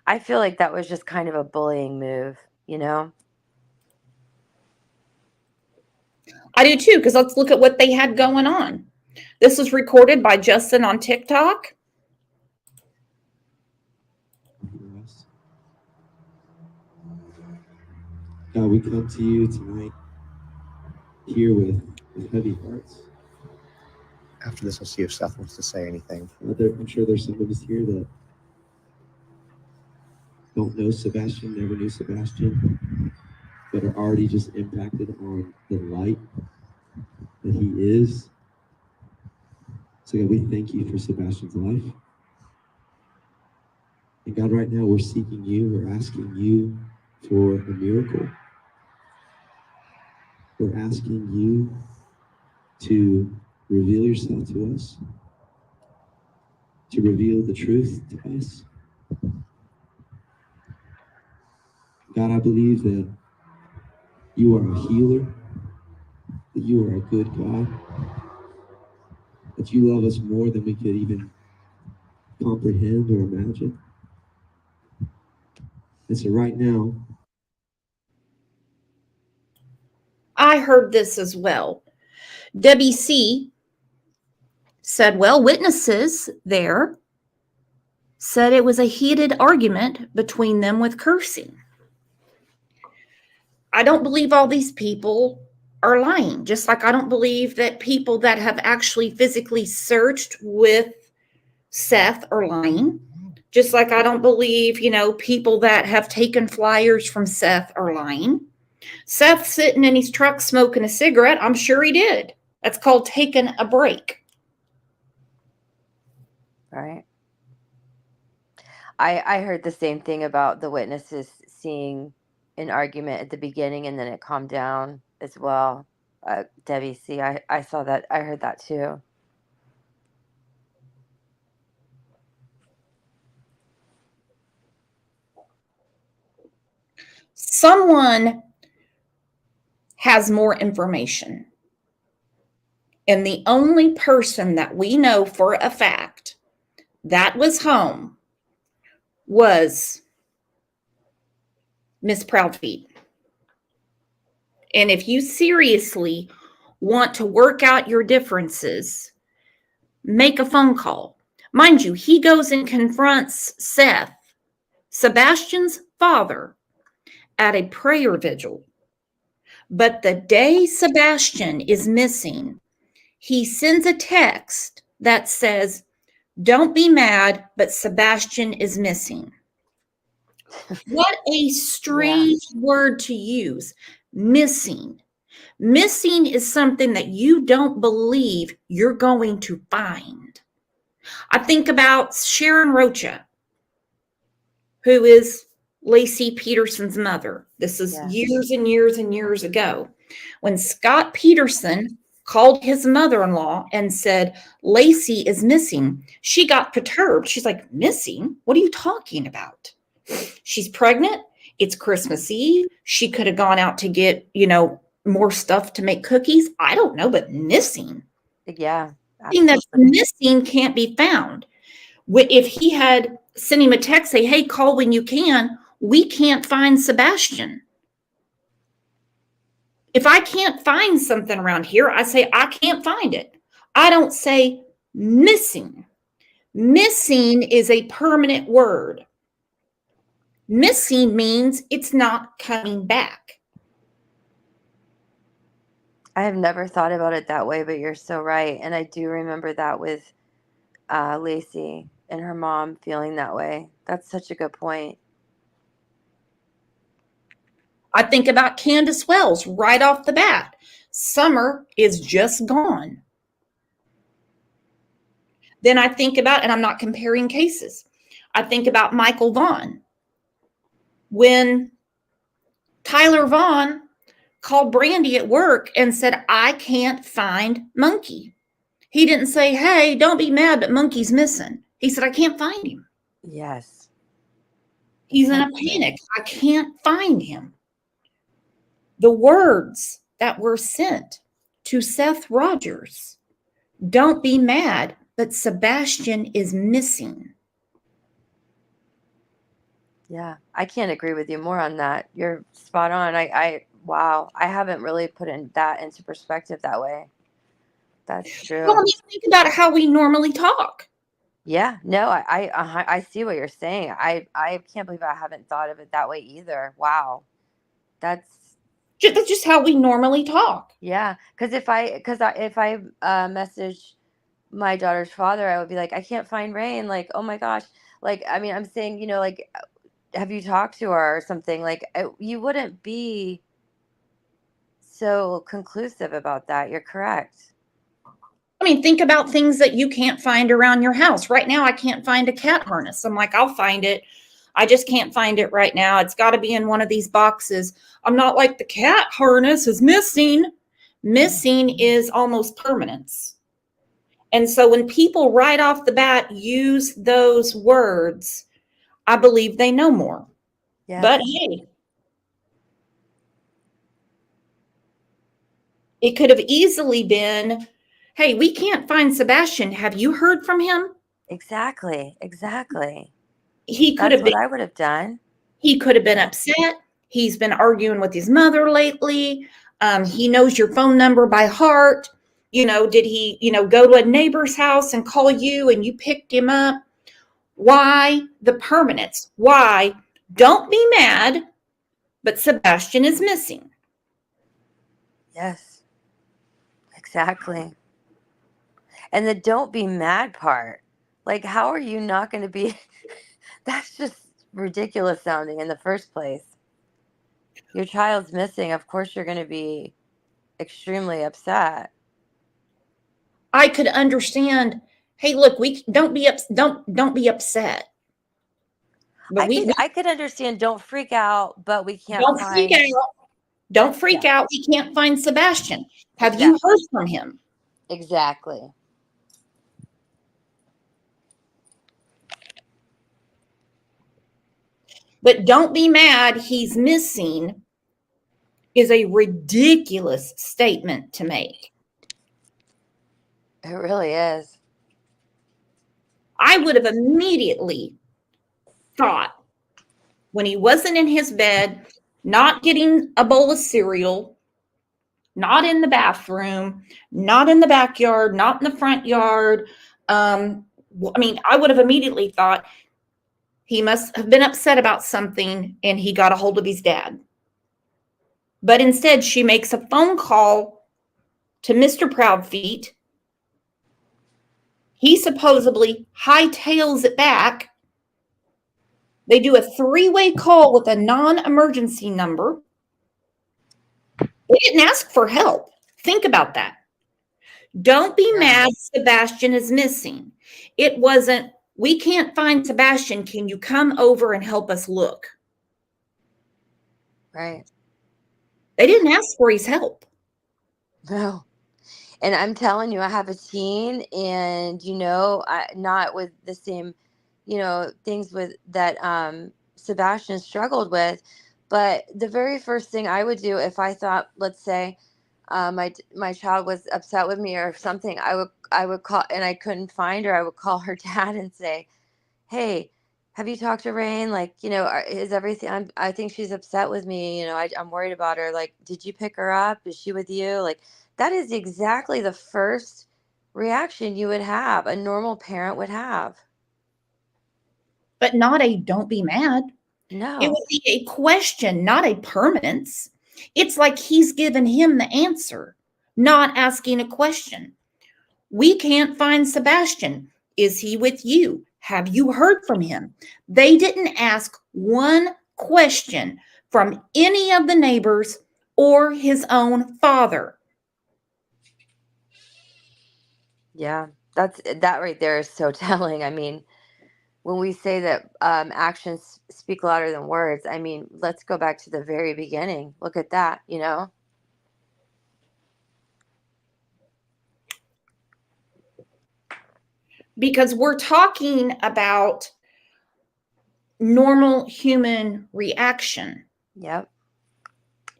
I feel like that was just kind of a bullying move, I do too, because let's look at what they had going on. This was recorded by Justin on TikTok. God, we come to you tonight here with heavy hearts. After this, we'll see if Seth wants to say anything. I'm sure there's some of us here that don't know Sebastian, never knew Sebastian, but are already just impacted on the light that he is. So God, we thank you for Sebastian's life. And God, right now we're seeking you, we're asking you for a miracle. We're asking you to reveal yourself to us, to reveal the truth to us. God, I believe that you are a healer, that you are a good God, that you love us more than we could even comprehend or imagine. And so right now, I heard this as well. Debbie C. said, well, witnesses there said it was a heated argument between them with cursing. I don't believe all these people are lying, just like I don't believe that people that have actually physically searched with Seth are lying. Just like I don't believe, people that have taken flyers from Seth are lying. Seth sitting in his truck smoking a cigarette, I'm sure he did. That's called taking a break. right? I heard the same thing about the witnesses seeing an argument at the beginning and then it calmed down as well. Debbie C, I saw that. I heard that too. Someone has more information. And the only person that we know for a fact that was home was Miss Proudfeet. And if you seriously want to work out your differences, make a phone call. Mind you, he goes and confronts Seth, Sebastian's father, at a prayer vigil. But the day Sebastian is missing, he sends a text that says, "Don't be mad, but Sebastian is missing." What a strange word to use. Missing. Missing is something that you don't believe you're going to find. I think about Sharon Rocha, who is Lacey Peterson's mother. This is years and years and years ago. When Scott Peterson called his mother-in-law and said, Lacey is missing, she got perturbed. She's like, missing? What are you talking about? She's pregnant. It's Christmas Eve. She could have gone out to get, more stuff to make cookies. I don't know, but missing. Yeah. Something that's missing can't be found. If he had sent him a text, say, hey, call when you can, we can't find Sebastian. If I can't find something around here, I say, I can't find it. I don't say missing. Missing is a permanent word. Missing means it's not coming back. I have never thought about it that way, but you're so right. And I do remember that with Lacey and her mom feeling that way. That's such a good point. I think about Candace Wells right off the bat. Summer is just gone. Then I think about, and I'm not comparing cases, I think about Michael Vaughn. When Tyler Vaughn called Brandy at work and said, I can't find Monkey. He didn't say, hey, don't be mad, but Monkey's missing. He said, I can't find him. Yes. He's in a panic. I can't find him. The words that were sent to Seth Rogers, don't be mad, but Sebastian is missing. Yeah, I can't agree with you more on that. You're spot on. Wow, I haven't really put that into perspective that way. That's true. Well, I mean, think about how we normally talk. Yeah, no, I see what you're saying. I can't believe I haven't thought of it that way either. Wow, that's just how we normally talk. Yeah, because if I message my daughter's father, I would be like, I can't find Rain. Like, oh my gosh. Like, I mean, I'm saying, you know, like, have you talked to her or something? Like, you wouldn't be so conclusive about that. You're correct. I mean, think about things that you can't find around your house. Right now, I can't find a cat harness. I'm like, I'll find it. I just can't find it right now. It's got to be in one of these boxes. I'm not like, the cat harness is missing. Missing is almost permanence. And so when people right off the bat use those words, I believe they know more. Yeah. But hey, it could have easily been, hey, we can't find Sebastian. Have you heard from him? Exactly. He could That's have been, what I would have done. he could have been upset. He's been arguing with his mother lately. He knows your phone number by heart. You know, did he, go to a neighbor's house and call you and you picked him up? Why the permanence? Why? Don't be mad, but Sebastian is missing. Yes, exactly. And the don't be mad part, like, how are you not going to be? That's just ridiculous sounding in the first place. Your child's missing. Of course, you're going to be extremely upset. I could understand. Hey, look, we don't be upset. But I could understand. Don't freak out, but we can't. Don't freak out. Don't freak out. We can't find Sebastian. Have you heard from him? Exactly. But don't be mad, he's missing is a ridiculous statement to make. It really is. I would have immediately thought, when he wasn't in his bed, not getting a bowl of cereal, not in the bathroom, not in the backyard, not in the front yard. I would have immediately thought he must have been upset about something and he got a hold of his dad. But instead, she makes a phone call to Mr. Proudfeet. He supposedly hightails it back. They do a 3-way call with a non-emergency number. They didn't ask for help. Think about that. Don't be mad, Sebastian is missing. It wasn't, we can't find Sebastian. Can you come over and help us look? Right. They didn't ask for his help. No. And I'm telling you, I have a teen, and not with the same, things with that Sebastian struggled with, but the very first thing I would do if I thought, let's say, my child was upset with me or something, I would call, and I couldn't find her. I would call her dad and say, "Hey, have you talked to Rain? Like, is everything? I think she's upset with me. I'm worried about her. Like, did you pick her up? Is she with you? Like." That is exactly the first reaction you would have, a normal parent would have. But not a don't be mad. No. It would be a question, not a permanence. It's like he's given him the answer, not asking a question. We can't find Sebastian. Is he with you? Have you heard from him? They didn't ask one question from any of the neighbors or his own father. Yeah, that right there is so telling. I mean, when we say that actions speak louder than words, I mean, let's go back to the very beginning. Look at that, you know? Because we're talking about normal human reaction. Yep.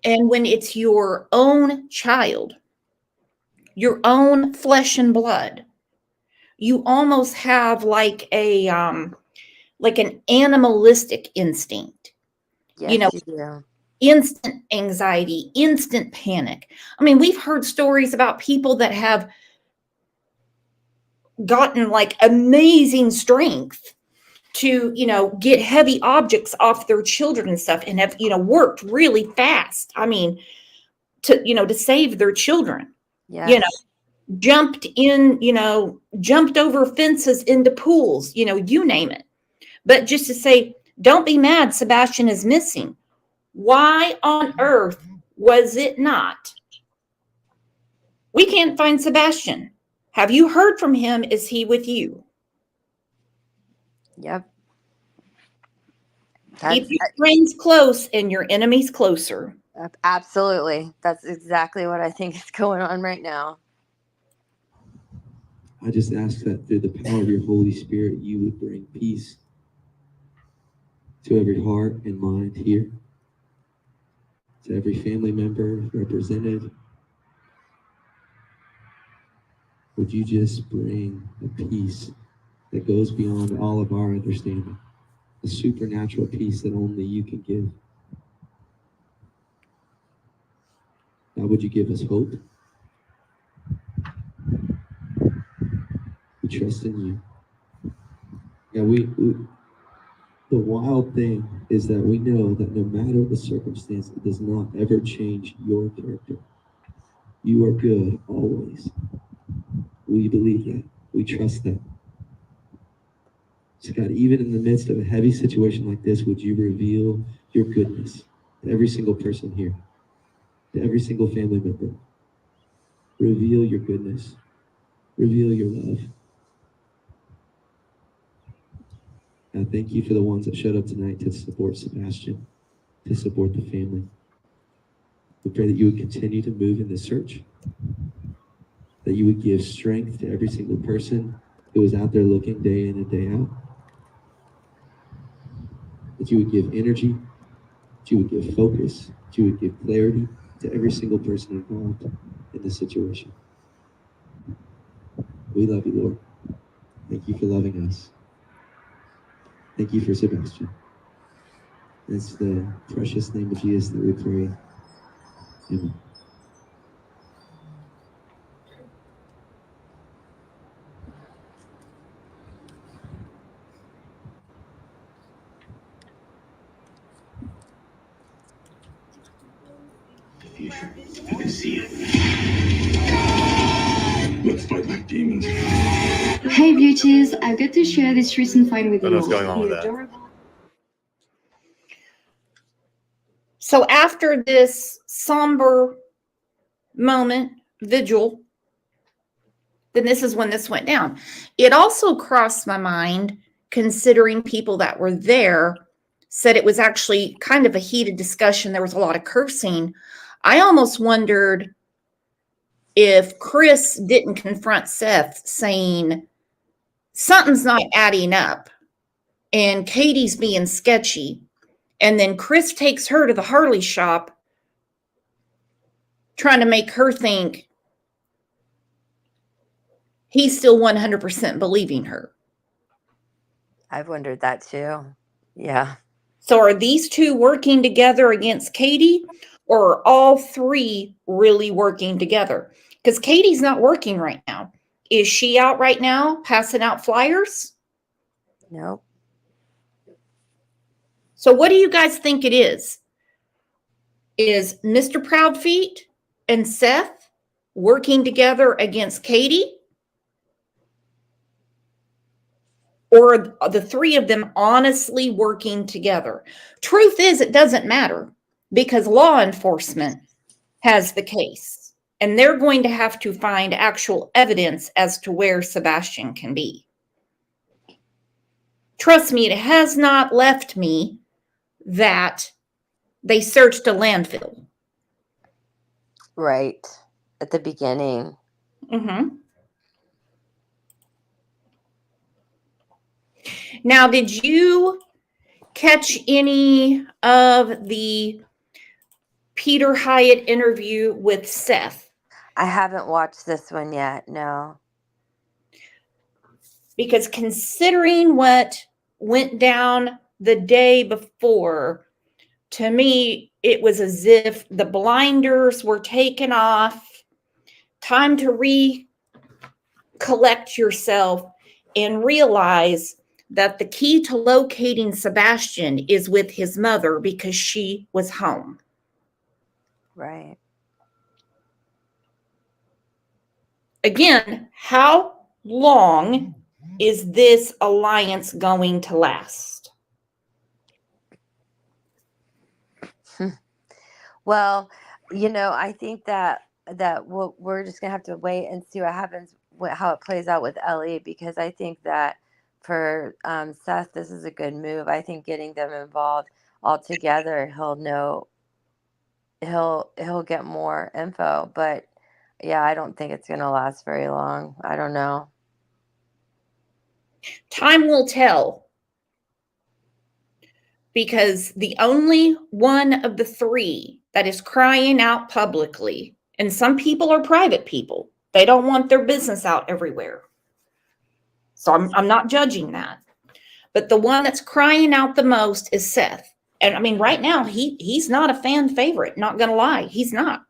And when it's your own child, your own flesh and blood, you almost have like an animalistic instinct. Yes, You know, you do. instant anxiety, instant panic. I mean, we've heard stories about people that have gotten like amazing strength to, get heavy objects off their children and stuff, and have, worked really fast. I mean, to save their children. Yes. Jumped over fences into pools, you name it. But just to say, don't be mad, Sebastian is missing. Why on earth was it not? We can't find Sebastian. Have you heard from him? Is he with you? Yep. Keep your friends close and your enemies closer. Absolutely. That's exactly what I think is going on right now. I just ask that through the power of your Holy Spirit, you would bring peace to every heart and mind here, to every family member represented. Would you just bring a peace that goes beyond all of our understanding, a supernatural peace that only you can give? God, would you give us hope? We trust in you. Yeah, the wild thing is that we know that no matter the circumstance, it does not ever change your character. You are good always. We believe that. We trust that. So God, even in the midst of a heavy situation like this, would you reveal your goodness to every single person here, to every single family member? Reveal your goodness. Reveal your love. God, thank you for the ones that showed up tonight to support Sebastian, to support the family. We pray that you would continue to move in the search, that you would give strength to every single person who is out there looking day in and day out, that you would give energy, that you would give focus, that you would give clarity to every single person involved in this situation. We love you, Lord. Thank you for loving us. Thank you for Sebastian. It's the precious name of Jesus that we pray. Amen. Future. I can see it. Let's fight like demons. Hey beauties, I've got to share this recent find with you. What's going on with that? So after this somber moment, vigil, then this is when this went down. It also crossed my mind, considering people that were there said it was actually kind of a heated discussion. There was a lot of cursing. I almost wondered if Chris didn't confront Seth saying something's not adding up and Katie's being sketchy. And then Chris takes her to the Harley shop, trying to make her think he's still 100% believing her. I've wondered that too. Yeah. So are these two working together against Katie, or are all three really working together? Because Katie's not working right now. Is she out right now passing out flyers? Nope. So what do you guys think it is? Is Mr. Proudfeet and Seth working together against Katie? or the three of them honestly working together. Truth is, it doesn't matter because law enforcement has the case and they're going to have to find actual evidence as to where Sebastian can be. Trust me, it has not left me that they searched a landfill. Right. At the beginning. Mm-hmm. Now, did you catch any of the Peter Hyatt interview with Seth? I haven't watched this one yet. No. Because considering what went down the day before, to me, it was as if the blinders were taken off. Time to recollect yourself and realize that the key to locating Sebastian is with his mother because she was home. Right. Again, how long is this alliance going to last? Well, I think that we're just gonna have to wait and see what happens, how it plays out with Ellie, because I think that for Seth, this is a good move. I think getting them involved all together, he'll get more info. But yeah, I don't think it's gonna last very long. I don't know. Time will tell. Because the only one of the three that is crying out publicly, and some people are private people, they don't want their business out everywhere. So I'm not judging that. But the one that's crying out the most is Seth. And I mean, right now, he's not a fan favorite, not gonna lie. He's not.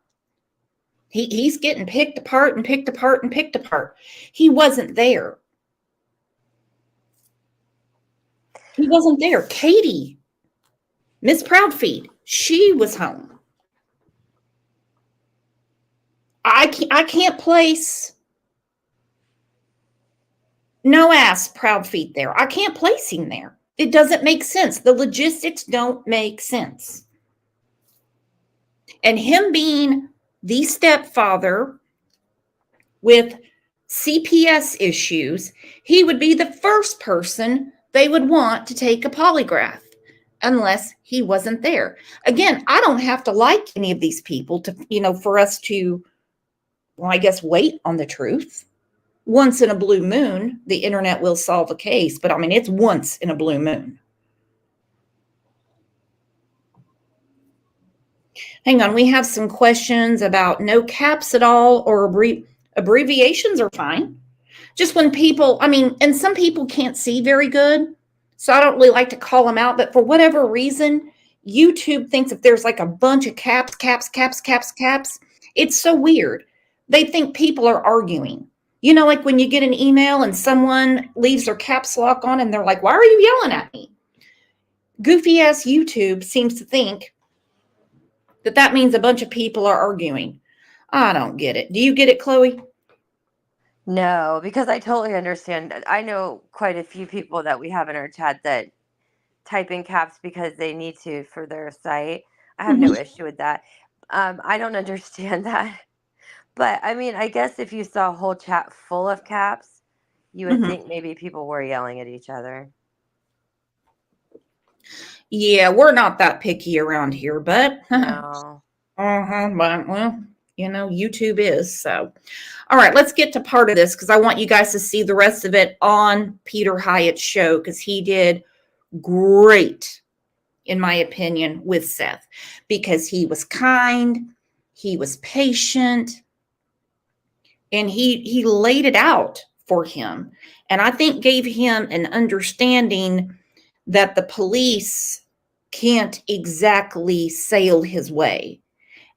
He's getting picked apart and picked apart and picked apart. He wasn't there. He wasn't there. Katie, Miss Proudfeet, she was home. I can't place no ass Proudfeet there. I can't place him there. It doesn't make sense. The logistics don't make sense. And him being the stepfather with CPS issues, he would be the first person they would want to take a polygraph unless he wasn't there. Again, I don't have to like any of these people to, for us to, well, I guess, wait on the truth. Once in a blue moon, the internet will solve a case, but I mean, it's once in a blue moon. Hang on, we have some questions about no caps at all or abbreviations are fine. Just when people, and some people can't see very good, so I don't really like to call them out, but for whatever reason, YouTube thinks if there's like a bunch of caps, it's so weird. They think people are arguing. Like when you get an email and someone leaves their caps lock on and they're like, why are you yelling at me? Goofy ass YouTube seems to think that means a bunch of people are arguing. I don't get it. Do you get it, Chloe? No, because I totally understand. I know quite a few people that we have in our chat that type in caps because they need to for their site. I have no issue with that. I don't understand that. But I mean, I guess if you saw a whole chat full of caps, you would think maybe people were yelling at each other. Yeah, we're not that picky around here, but No. But well, YouTube is. So, all right, let's get to part of this because I want you guys to see the rest of it on Peter Hyatt's show because he did great, in my opinion, with Seth because he was kind, he was patient, and he laid it out for him. And I think gave him an understanding that the police can't exactly sail his way.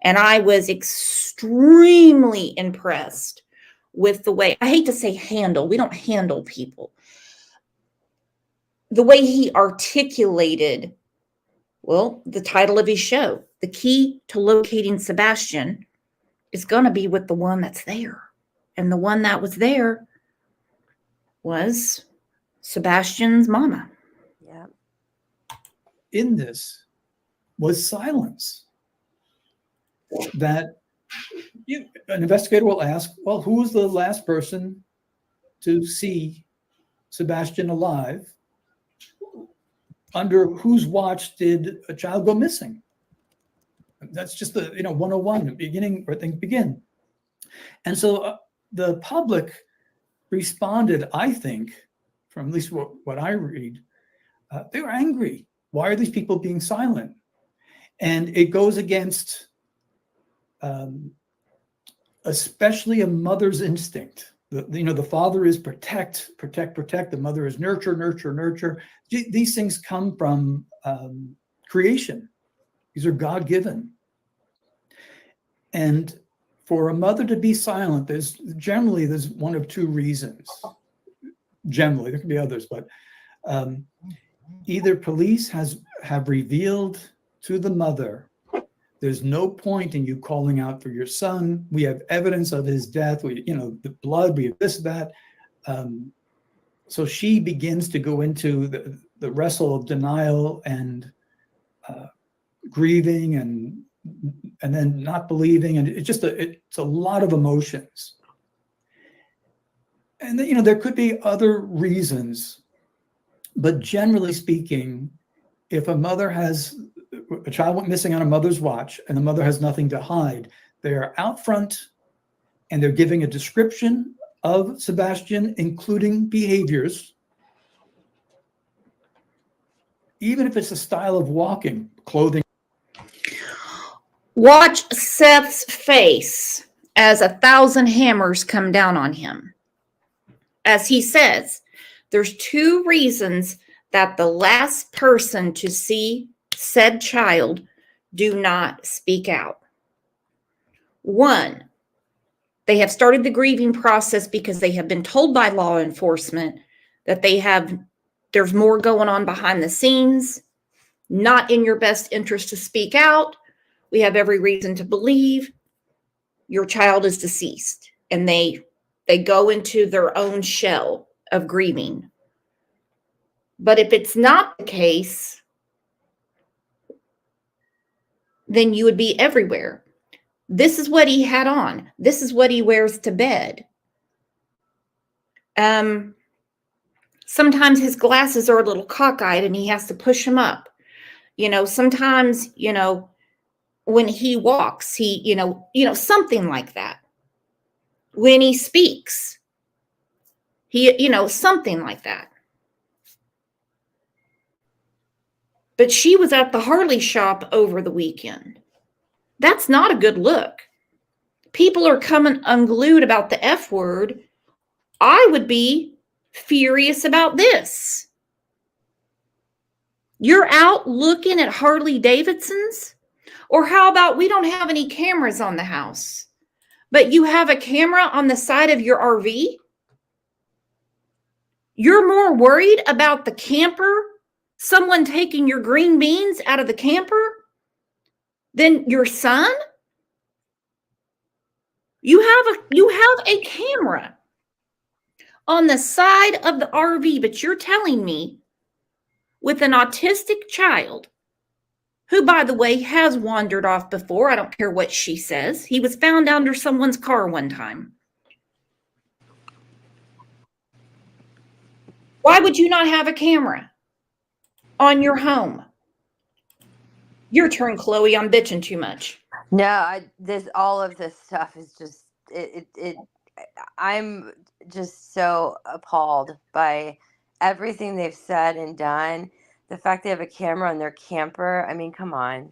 And I was extremely impressed with the way, I hate to say handle, we don't handle people. The way he articulated, well, the title of his show, the key to locating Sebastian is going to be with the one that's there. And the one that was there was Sebastian's mama. Yeah. In this was silence. That an investigator will ask, well, who was the last person to see Sebastian alive? Under whose watch did a child go missing? That's just the 101, the beginning where things begin. And so the public responded, I think, from at least what I read, they were angry. Why are these people being silent? And it goes against especially a mother's instinct. The father is protect. The mother is nurture. These things come from creation. These are God-given. And for a mother to be silent, there's one of two reasons. Generally, there can be others, but either police have revealed to the mother, there's no point in you calling out for your son. We have evidence of his death. The blood, we have this, that. So she begins to go into the wrestle of denial and grieving and then not believing. And it's a lot of emotions. And there could be other reasons, but generally speaking, if a child went missing on a mother's watch and the mother has nothing to hide, they are out front and they're giving a description of Sebastian, including behaviors, even if it's a style of walking, clothing. Watch Seth's face as 1,000 hammers come down on him. As he says, there's two reasons that the last person to see said child do not speak out. One, they have started the grieving process because they have been told by law enforcement that there's more going on behind the scenes, not in your best interest to speak out. We have every reason to believe your child is deceased, and they go into their own shell of grieving. But if it's not the case, then you would be everywhere. This is what he had on. This is what he wears to bed. Sometimes his glasses are a little cockeyed and he has to push them up. Sometimes, when he walks, he, something like that. When he speaks, something like that. But she was at the Harley shop over the weekend. That's not a good look. People are coming unglued about the F word. I would be furious about this. You're out looking at Harley Davidsons? Or how about we don't have any cameras on the house, but you have a camera on the side of your RV? You're more worried about the camper, someone taking your green beans out of the camper, than your son? You have a camera on the side of the RV, but you're telling me with an autistic child, who, by the way, has wandered off before. I don't care what she says. He was found under someone's car one time. Why would you not have a camera on your home? Your turn, Chloe. I'm bitching too much. No, all of this stuff is just I'm just so appalled by everything they've said and done. The fact they have a camera on their camper. I mean, come on.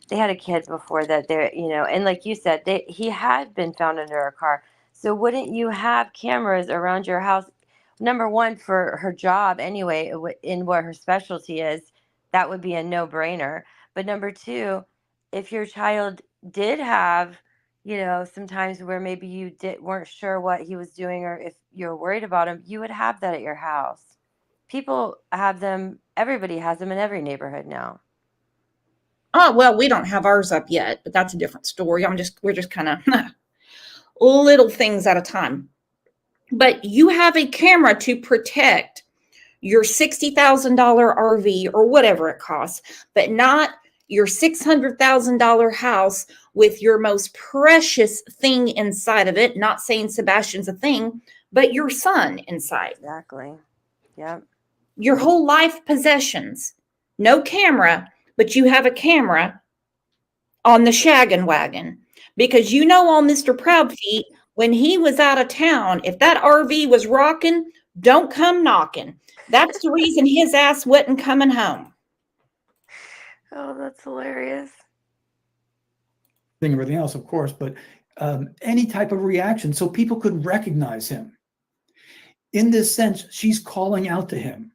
They had a kid before that. And like you said, he had been found under a car. So wouldn't you have cameras around your house? Number one, for her job anyway, in what her specialty is, that would be a no-brainer. But number two, if your child did have, some times where maybe you weren't sure what he was doing, or if you're worried about him, you would have that at your house. People have them. Everybody has them in every neighborhood now. Oh, well, we don't have ours up yet, but that's a different story. We're just kind of little things at a time. But you have a camera to protect your $60,000 RV or whatever it costs, but not your $600,000 house with your most precious thing inside of it. Not saying Sebastian's a thing, but your son inside. Exactly. Yep. Your whole life possessions. No camera, but you have a camera on the shaggin' wagon. Because you know on Mr. Proudfeet, when he was out of town, if that RV was rocking, don't come knocking. That's the reason his ass wasn't coming home. Oh, that's hilarious. Everything else, of course, but any type of reaction so people could recognize him. In this sense, she's calling out to him.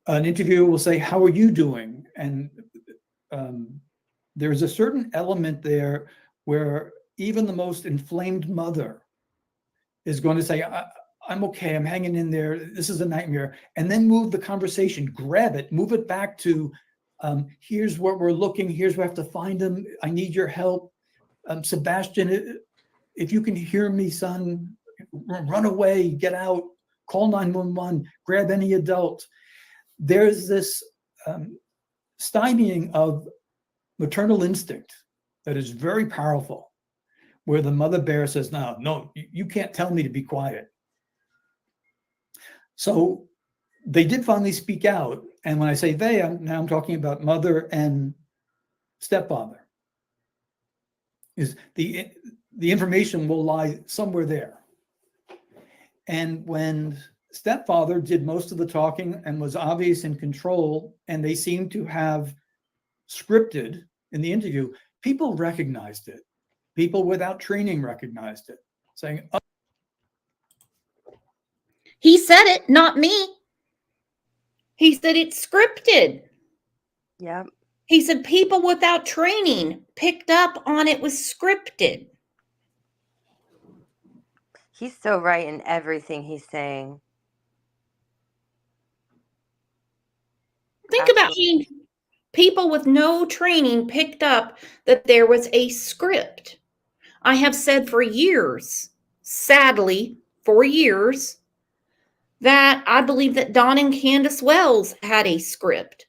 An interviewer will say, "How are you doing?" And there's a certain element there where even the most inflamed mother is going to say, I'm okay, I'm hanging in there, this is a nightmare, and then move the conversation, grab it, move it back to, here's where we're looking, here's where we have to find him, I need your help. Sebastian, if you can hear me, son, run away, get out, call 911, grab any adult. There's this stymieing of maternal instinct that is very powerful, where the mother bear says, no, you can't tell me to be quiet. So they did finally speak out. And when I say they, I'm talking about mother and stepfather. Is the information will lie somewhere there. And when stepfather did most of the talking and was obvious in control, and they seemed to have scripted in the interview, people recognized it. People without training recognized it, saying, oh. He said it, not me. He said it's scripted. Yep. He said people without training picked up on it was scripted. He's so right in everything he's saying. Think about people with no training picked up that there was a script. I have said for years, sadly, for years, that I believe that Dawn and Candace Wells had a script.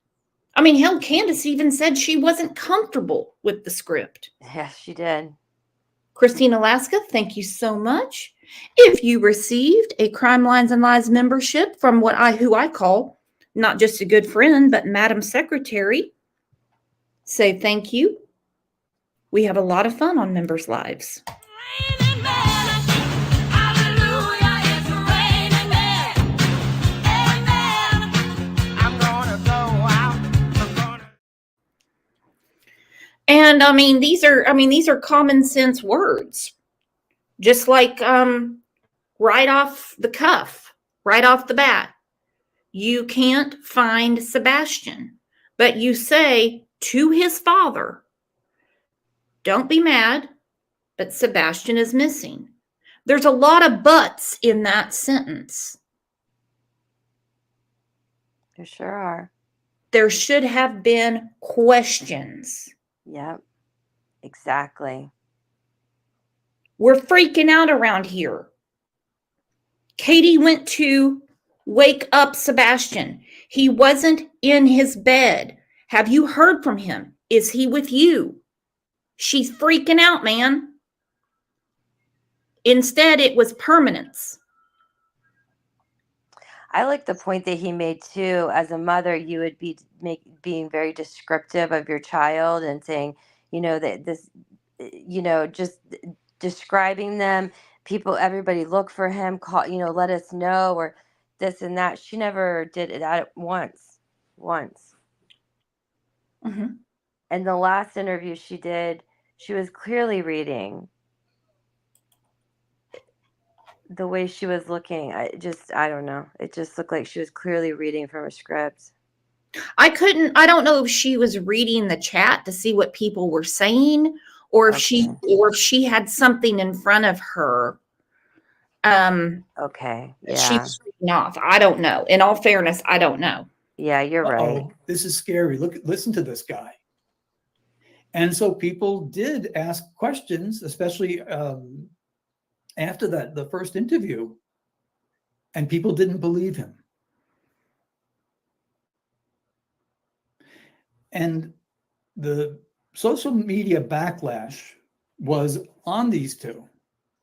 I mean, hell, Candace even said she wasn't comfortable with the script. Yes, she did. Christine Alaska, thank you so much. If you received a Crime Lines and Lies membership from who I call not just a good friend, but Madam Secretary, say thank you. We have a lot of fun on Members Lives. And I mean, these are common sense words. Just like right off the cuff, right off the bat, you can't find Sebastian, but you say to his father, don't be mad, but Sebastian is missing. There's a lot of buts in that sentence. There sure are. There should have been questions. Yep, exactly. We're freaking out around here. Katie went to wake up Sebastian. He wasn't in his bed. Have you heard from him? Is he with you? She's freaking out, man. Instead, it was permanence. I like the point that he made too. As a mother, you would be being very descriptive of your child and saying, that this, just describing them. People, everybody, look for him. Call, let us know, or this and that. She never did it at once. Mm-hmm. And the last interview she did, she was clearly reading. The way she was looking, I don't know. It just looked like she was clearly reading from a script. I don't know if she was reading the chat to see what people were saying, or if she had something in front of her. Okay. Yeah. She's reading off. I don't know. In all fairness, I don't know. Yeah, you're right. This is scary. Listen to this guy. And so people did ask questions, especially after the first interview, and people didn't believe him. And the social media backlash was on these two.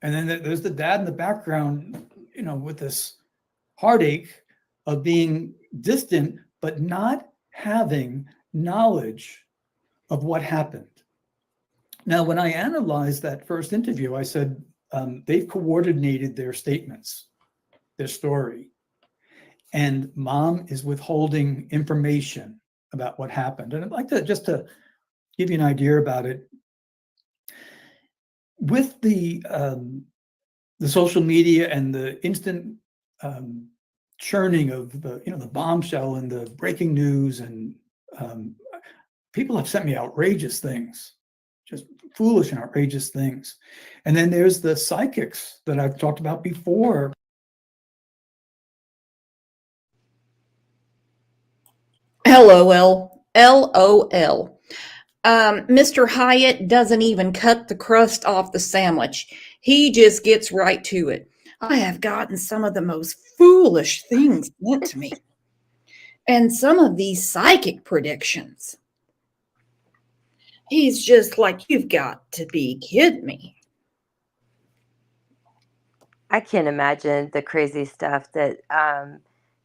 And then there's the dad in the background, you know, with this heartache of being distant, but not having knowledge of what happened. Now, when I analyzed that first interview, I said, they've coordinated their statements, their story, and mom is withholding information about what happened. And I'd like to just to give you an idea about it. With the social media and the instant churning of the, you know, the bombshell and the breaking news, and people have sent me outrageous things, just foolish and outrageous things. And then there's the psychics that I've talked about before. LOL. LOL. Mr. Hyatt doesn't even cut the crust off the sandwich. He just gets right to it. I have gotten some of the most foolish things sent to me. And some of these psychic predictions. He's just like, you've got to be kidding me. I can't imagine the crazy stuff that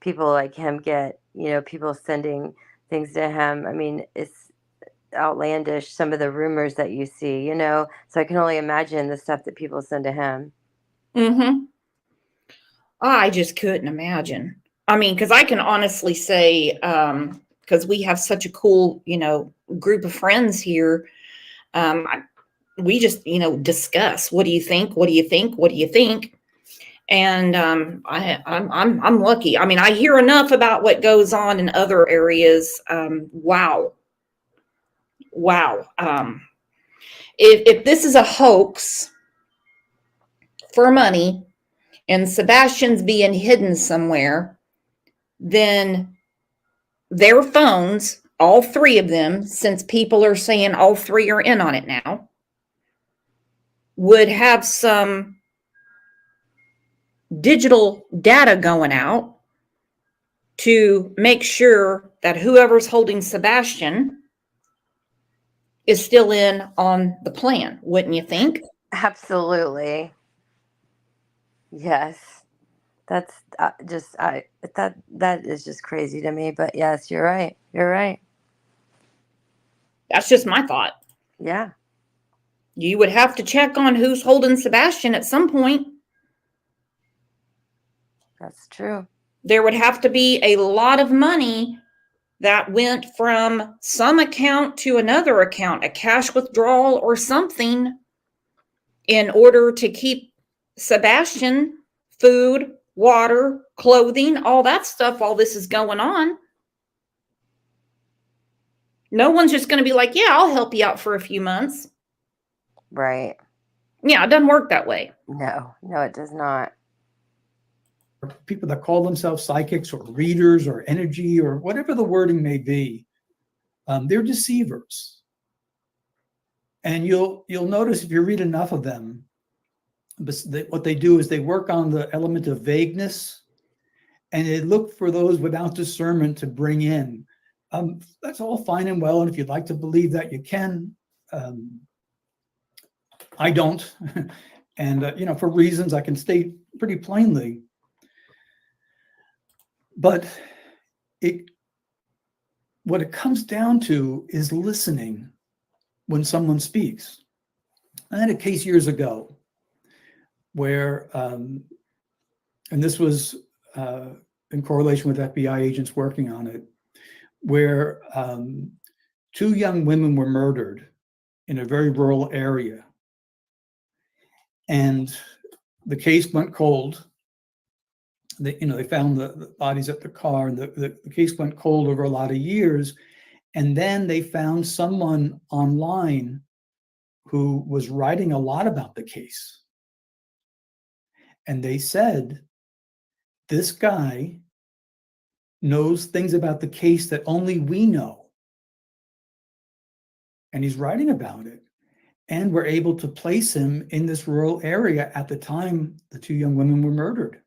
people like him get, you know, people sending things to him. I mean, it's outlandish, some of the rumors that you see, you know, so I can only imagine the stuff that people send to him. Mm-hmm. I just couldn't imagine. I mean, because I can honestly say, because we have such a cool, you know, group of friends here, we just, you know, discuss. What do you think? What do you think? What do you think? And I'm lucky. I mean, I hear enough about what goes on in other areas. Wow. If this is a hoax for money and Sebastian's being hidden somewhere, then their phones, all three of them, since people are saying all three are in on it now, would have some digital data going out to make sure that whoever's holding Sebastian is still in on the plan, wouldn't you think? Absolutely. Yes. That's that is just crazy to me, but yes, you're right. You're right. That's just my thought. Yeah. You would have to check on who's holding Sebastian at some point. That's true. There would have to be a lot of money that went from some account to another account, a cash withdrawal or something, in order to keep Sebastian food, water, clothing, all that stuff while this is going on. No one's just going to be like, yeah, I'll help you out for a few months. Right. Yeah, it doesn't work that way. No, it does not. People that call themselves psychics or readers or energy or whatever the wording may be, they're deceivers. And you'll notice if you read enough of them, what they do is they work on the element of vagueness, and they look for those without discernment to bring in. That's all fine and well, and if you'd like to believe that, you can. I don't, and you know, for reasons I can state pretty plainly. But what it comes down to is listening when someone speaks. I had a case years ago where, and this was in correlation with FBI agents working on it, where two young women were murdered in a very rural area. And the case went cold. They found the bodies at the car, and the case went cold over a lot of years. And then they found someone online who was writing a lot about the case. And they said, this guy knows things about the case that only we know. And he's writing about it. And we're able to place him in this rural area at the time the two young women were murdered.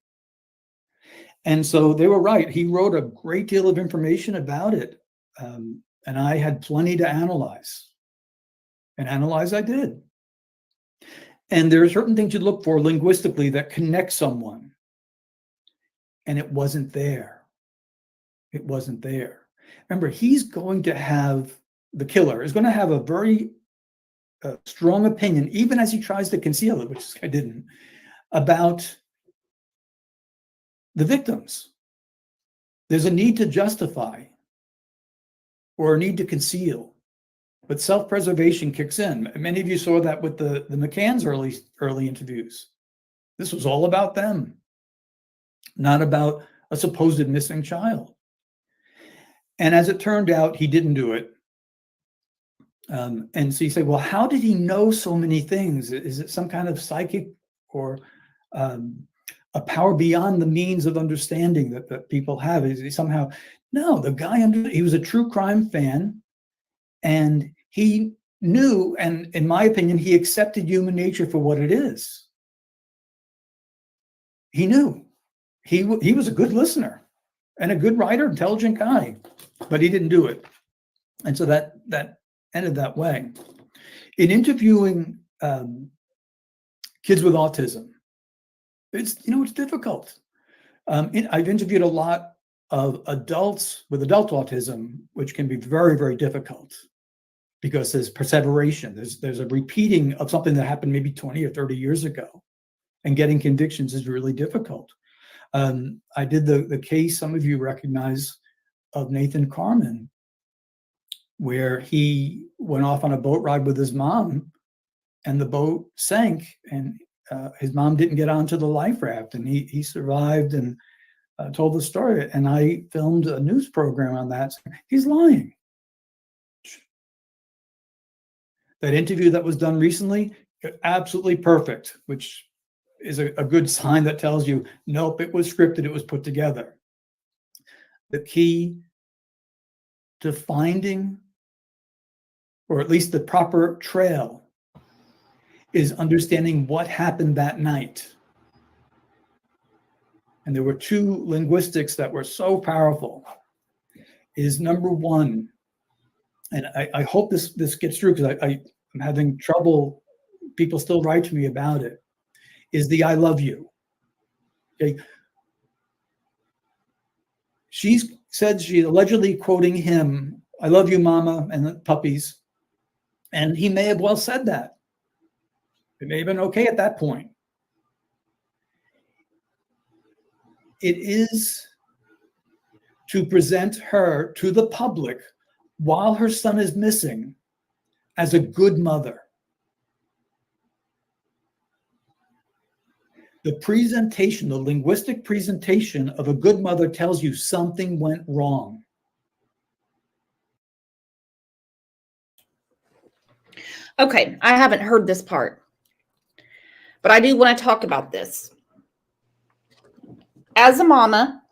And so they were right. He wrote a great deal of information about it. and I had plenty to analyze. And analyze I did. And there are certain things you look for linguistically that connect someone. And it wasn't there. It wasn't there. Remember, he's going to have, the killer is going to have a very strong opinion, even as he tries to conceal it, which this guy didn't, about the victims. There's a need to justify or a need to conceal, but self-preservation kicks in. Many of you saw that with the McCann's early interviews. This was all about them, not about a supposed missing child. And as it turned out, he didn't do it. And so you say, well, how did he know so many things? Is it some kind of psychic or a power beyond the means of understanding that people have? Is he somehow, no, the guy, he was a true crime fan, and he knew, and in my opinion, he accepted human nature for what it is. He knew. He was a good listener and a good writer, intelligent guy, but he didn't do it. And so that ended that way. In interviewing kids with autism, it's difficult. I've interviewed a lot of adults with adult autism, which can be very, very difficult because there's perseveration. There's a repeating of something that happened maybe 20 or 30 years ago, and getting convictions is really difficult. I did the case some of you recognize of Nathan Carmen, where he went off on a boat ride with his mom, and the boat sank, and his mom didn't get onto the life raft, and he survived and told the story. And I filmed a news program on that. He's lying. That interview that was done recently, absolutely perfect, which is a good sign that tells you, nope, it was scripted, it was put together. The key to finding, or at least the proper trail, is understanding what happened that night. And there were two linguistics that were so powerful. Is number one, and I hope this gets through, because I'm having trouble, people still write to me about it, is the I love you. Okay. She's allegedly quoting him, I love you, mama, and the puppies. And he may have well said that. It may have been okay at that point. It is to present her to the public while her son is missing as a good mother. The presentation, the linguistic presentation of a good mother tells you something went wrong. Okay, I haven't heard this part, but I do want to talk about this. As a mama,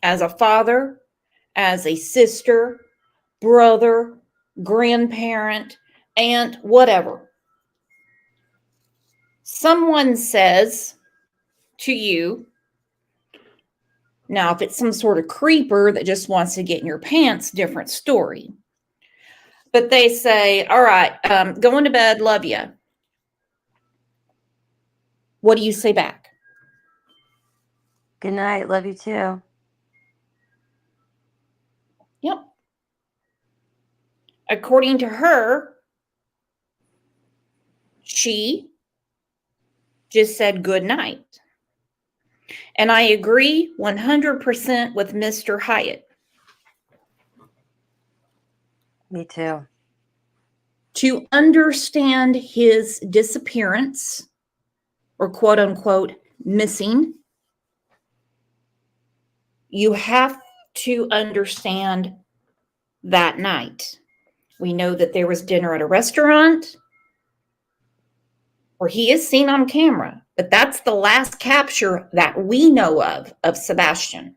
as a father, as a sister, brother, grandparent, aunt, whatever, someone says to you, now if it's some sort of creeper that just wants to get in your pants, different story. But they say, all right, going to bed, love you. What do you say back? Good night. Love you too. Yep. According to her, she just said good night. And I agree 100% with Mr. Hyatt. Me too. To understand his disappearance, or quote unquote missing, you have to understand that night. We know that there was dinner at a restaurant where he is seen on camera, but that's the last capture that we know of Sebastian.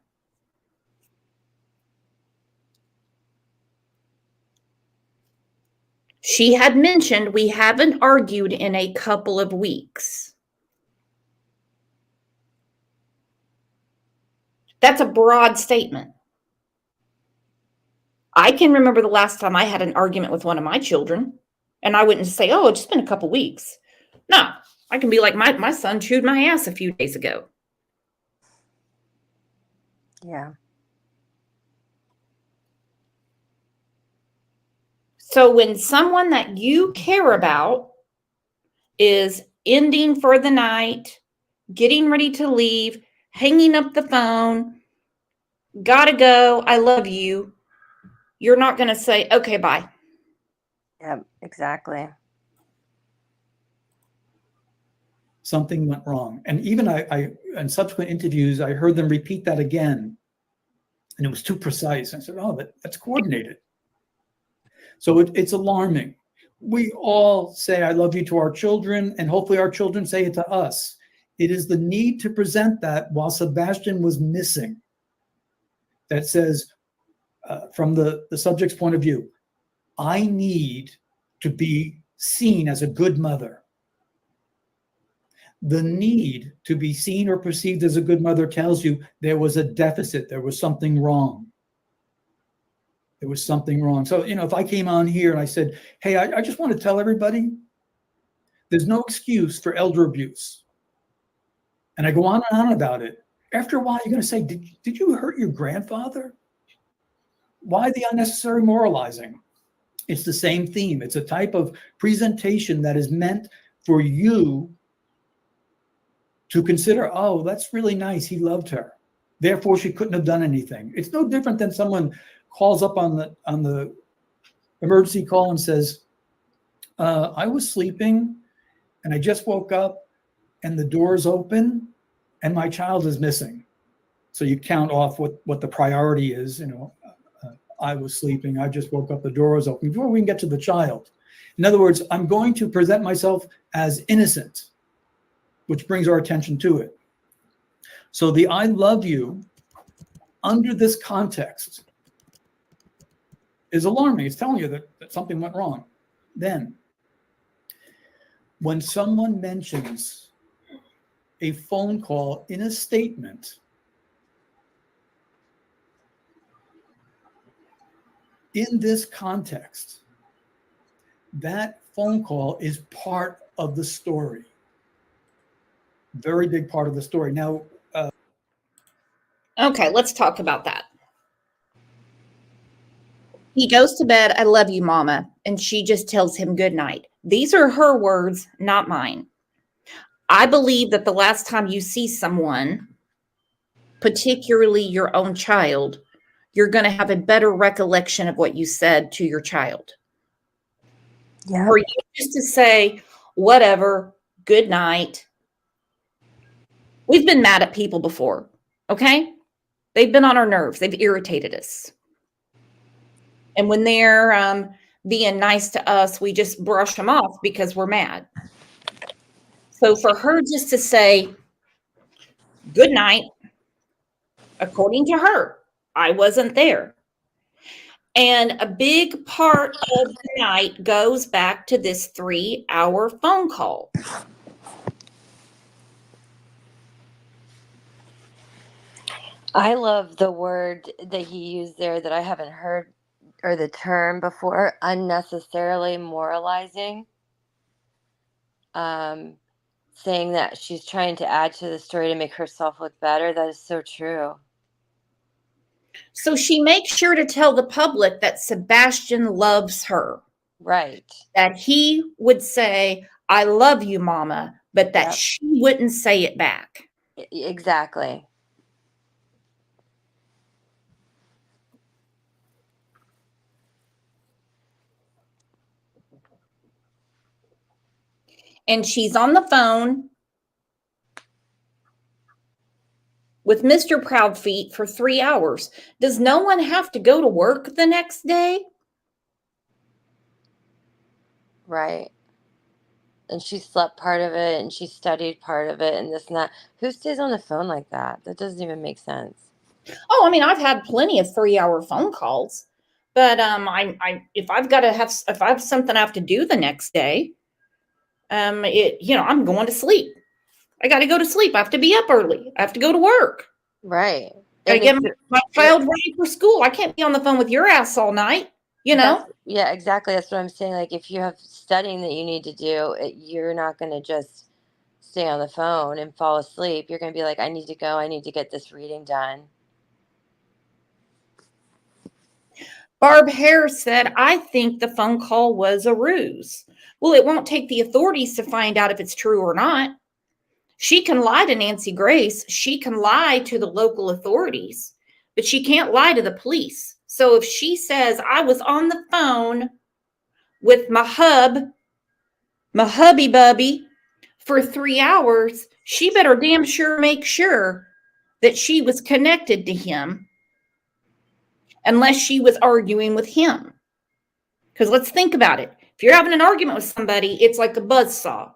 She had mentioned we haven't argued in a couple of weeks. That's a broad statement. I can remember the last time I had an argument with one of my children, and I wouldn't say, oh, it's just been a couple weeks. No, I can be like, my son chewed my ass a few days ago. Yeah. So when someone that you care about is ending for the night, getting ready to leave, hanging up the phone, gotta go, I love you, you're not going to say, okay, bye. Yep, exactly. Something went wrong. And even I in subsequent interviews, I heard them repeat that again. And it was too precise. I said, oh, that's coordinated. So it's alarming. We all say, I love you to our children, and hopefully our children say it to us. It is the need to present that while Sebastian was missing that says, from the subject's point of view, I need to be seen as a good mother. The need to be seen or perceived as a good mother tells you there was a deficit, there was something wrong. There was something wrong. So, if I came on here and I said, hey, I just want to tell everybody, there's no excuse for elder abuse. And I go on and on about it. After a while, you're going to say, did you hurt your grandfather? Why the unnecessary moralizing? It's the same theme. It's a type of presentation that is meant for you to consider, oh, that's really nice. He loved her. Therefore, she couldn't have done anything. It's no different than someone calls up on the emergency call and says, I was sleeping and I just woke up and the door is open and my child is missing. So you count off what the priority is. I was sleeping, I just woke up, the door is open, before we can get to the child. In other words, I'm going to present myself as innocent, which brings our attention to it. So the I love you under this context is alarming. It's telling you that something went wrong. Then, when someone mentions a phone call in a statement, in this context, that phone call is part of the story. Very big part of the story. Now, Okay, let's talk about that. He goes to bed, I love you, mama. And she just tells him good night. These are her words, not mine. I believe that the last time you see someone, particularly your own child, you're going to have a better recollection of what you said to your child. Yeah. For you just to say, whatever, good night. We've been mad at people before, okay? They've been on our nerves. They've irritated us. And when they're being nice to us, we just brush them off because we're mad. So for her just to say, good night, according to her, I wasn't there. And a big part of the night goes back to this 3-hour phone call. I love the word that he used there that I haven't heard, or the term before, unnecessarily moralizing. Saying that she's trying to add to the story to make herself look better. That is so true. So she makes sure to tell the public that Sebastian loves her. Right. That he would say, I love you, mama, but that Yep. she wouldn't say it back. Exactly. And she's on the phone with Mr. Proudfeet for 3 hours. Does no one have to go to work the next day? Right. And she slept part of it and she studied part of it and this and that. Who stays on the phone like that? That doesn't even make sense. Oh, I mean, I've had plenty of 3-hour phone calls, but if I have something I have to do the next day, I'm going to sleep. I got to go to sleep. I have to be up early. I have to go to work. Right. Gotta And get if my child ready for school. I can't be on the phone with your ass all night, you know? yeah, exactly. That's what I'm saying. Like, if you have studying that you need to do, you're not going to just stay on the phone and fall asleep. You're going to be like, I need to go. I need to get this reading done. Barb Harris said, I think the phone call was a ruse. Well, it won't take the authorities to find out if it's true or not. She can lie to Nancy Grace. She can lie to the local authorities, but she can't lie to the police. So if she says, I was on the phone with my hubby bubby for 3 hours, she better damn sure make sure that she was connected to him, unless she was arguing with him. Because let's think about it. If you're having an argument with somebody, it's like a buzzsaw.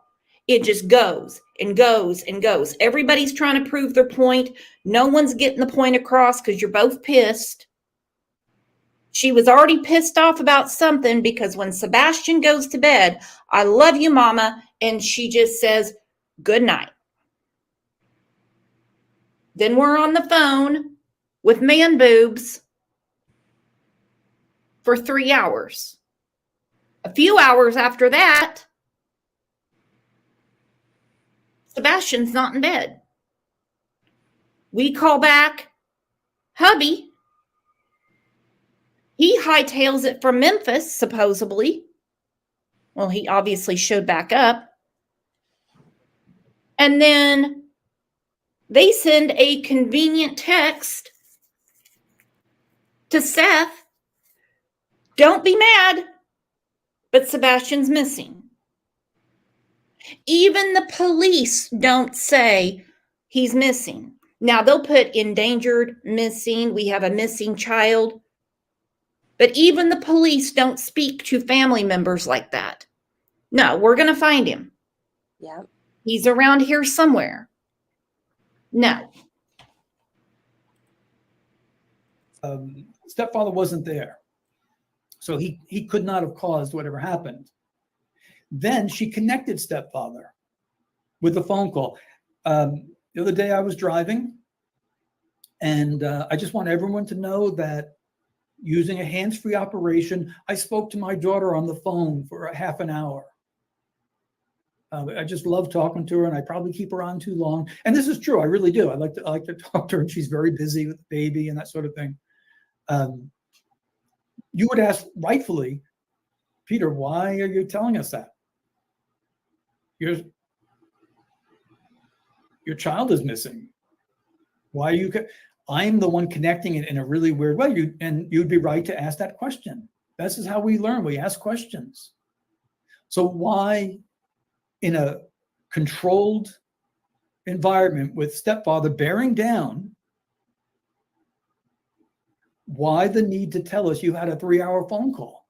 It just goes and goes and goes. Everybody's trying to prove their point. No one's getting the point across because you're both pissed. She was already pissed off about something because when Sebastian goes to bed, I love you, mama, and she just says, good night. Then we're on the phone with man boobs for 3 hours. A few hours after that, Sebastian's not in bed. We call back hubby. He hightails it from Memphis, supposedly. Well, he obviously showed back up. And then they send a convenient text to Seth. Don't be mad, but Sebastian's missing. Even the police don't say he's missing. Now, they'll put endangered, missing. We have a missing child. But even the police don't speak to family members like that. No, we're going to find him. Yeah. He's around here somewhere. No. Stepfather wasn't there. So he could not have caused whatever happened. Then she connected stepfather with a phone call. The other day I was driving, and I just want everyone to know that using a hands-free operation, I spoke to my daughter on the phone for a half an hour. I just love talking to her, and I probably keep her on too long. And this is true. I really do. I like to talk to her, and she's very busy with the baby and that sort of thing. You would ask, rightfully, Peter, why are you telling us that? Your child is missing. Why are you? I'm the one connecting it in a really weird way. You'd be right to ask that question. This is how we learn. We ask questions. So why, in a controlled environment with stepfather bearing down, why the need to tell us you had a 3-hour phone call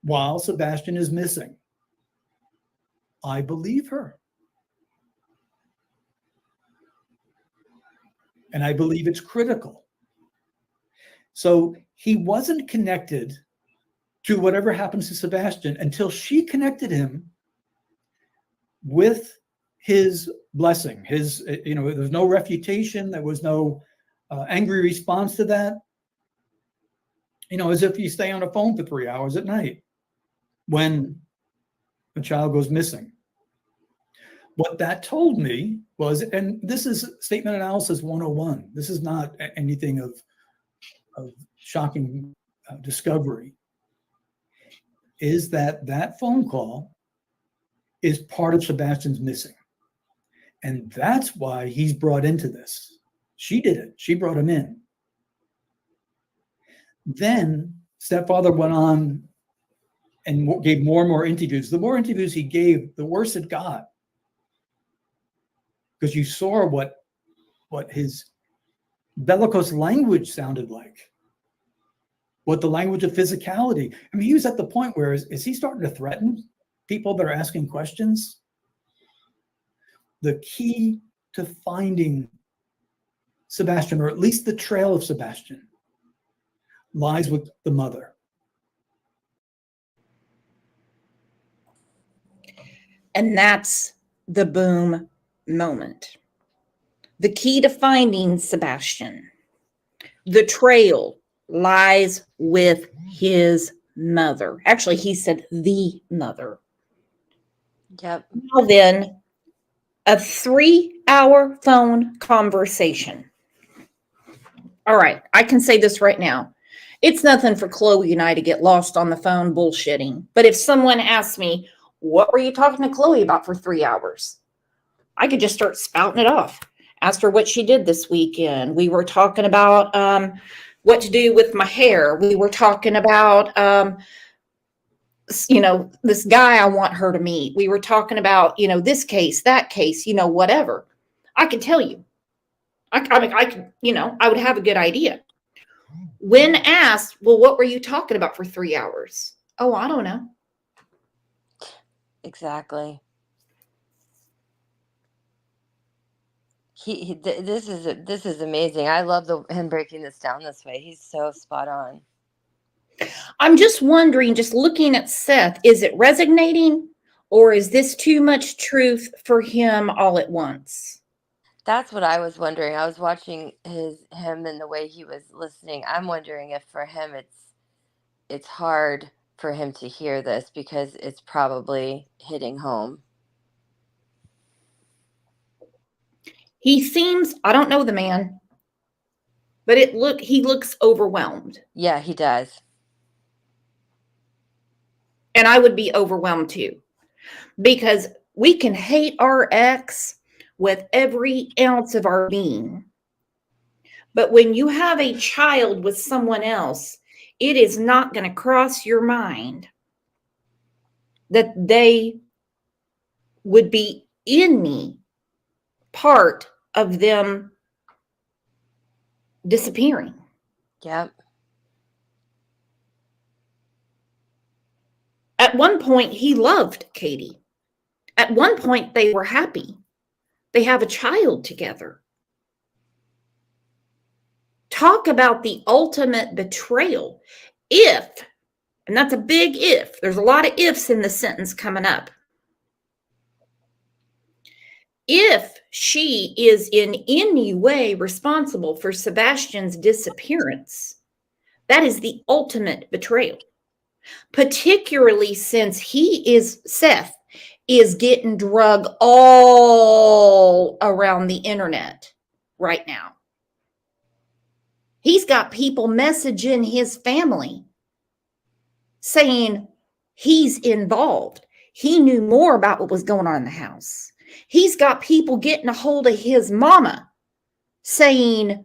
while Sebastian is missing? I believe her. And I believe it's critical. So he wasn't connected to whatever happens to Sebastian until she connected him with his blessing. His, there was no refutation. There was no angry response to that. As if you stay on a phone for 3 hours at night when a child goes missing. What that told me was, and this is statement analysis 101. This is not anything of shocking discovery, is that phone call is part of Sebastian's missing. And that's why he's brought into this. She did it. She brought him in. Then stepfather went on and gave more and more interviews. The more interviews he gave, the worse it got. Because you saw what his bellicose language sounded like, what the language of physicality. I mean, he was at the point where is he starting to threaten people that are asking questions? The key to finding Sebastian, or at least the trail of Sebastian, lies with the mother. And that's the boom moment. The key to finding Sebastian the trail lies with his mother. Actually, he said the mother. Yep. Now then, a 3-hour phone conversation. All right, I can say this right now. It's nothing for Chloe and I to get lost on the phone bullshitting. But if someone asks me, what were you talking to Chloe about for 3 hours? I could just start spouting it off. Asked her what she did this weekend. We were talking about what to do with my hair. We were talking about, this guy I want her to meet. We were talking about, this case, that case, whatever. I could tell you. I could, I would have a good idea. When asked, well, what were you talking about for 3 hours? Oh, I don't know. Exactly. This is amazing. I love him breaking this down this way. He's so spot on. I'm just wondering, just looking at Seth, is it resonating or is this too much truth for him all at once? That's what I was wondering. I was watching him and the way he was listening. I'm wondering if for him it's hard for him to hear this because it's probably hitting home. He seems, I don't know the man, but he looks overwhelmed. Yeah, he does. And I would be overwhelmed too, because we can hate our ex with every ounce of our being. But when you have a child with someone else, it is not going to cross your mind that they would be any part of them disappearing. Yep. At one point, he loved Katie. At one point, they were happy. They have a child together. Talk about the ultimate betrayal. If, and that's a big if, there's a lot of ifs in the sentence coming up. If she is in any way responsible for Sebastian's disappearance, that is the ultimate betrayal. Particularly since Seth is getting drug all around the internet right now. He's got people messaging his family saying he's involved. He knew more about what was going on in the house. He's got people getting a hold of his mama saying,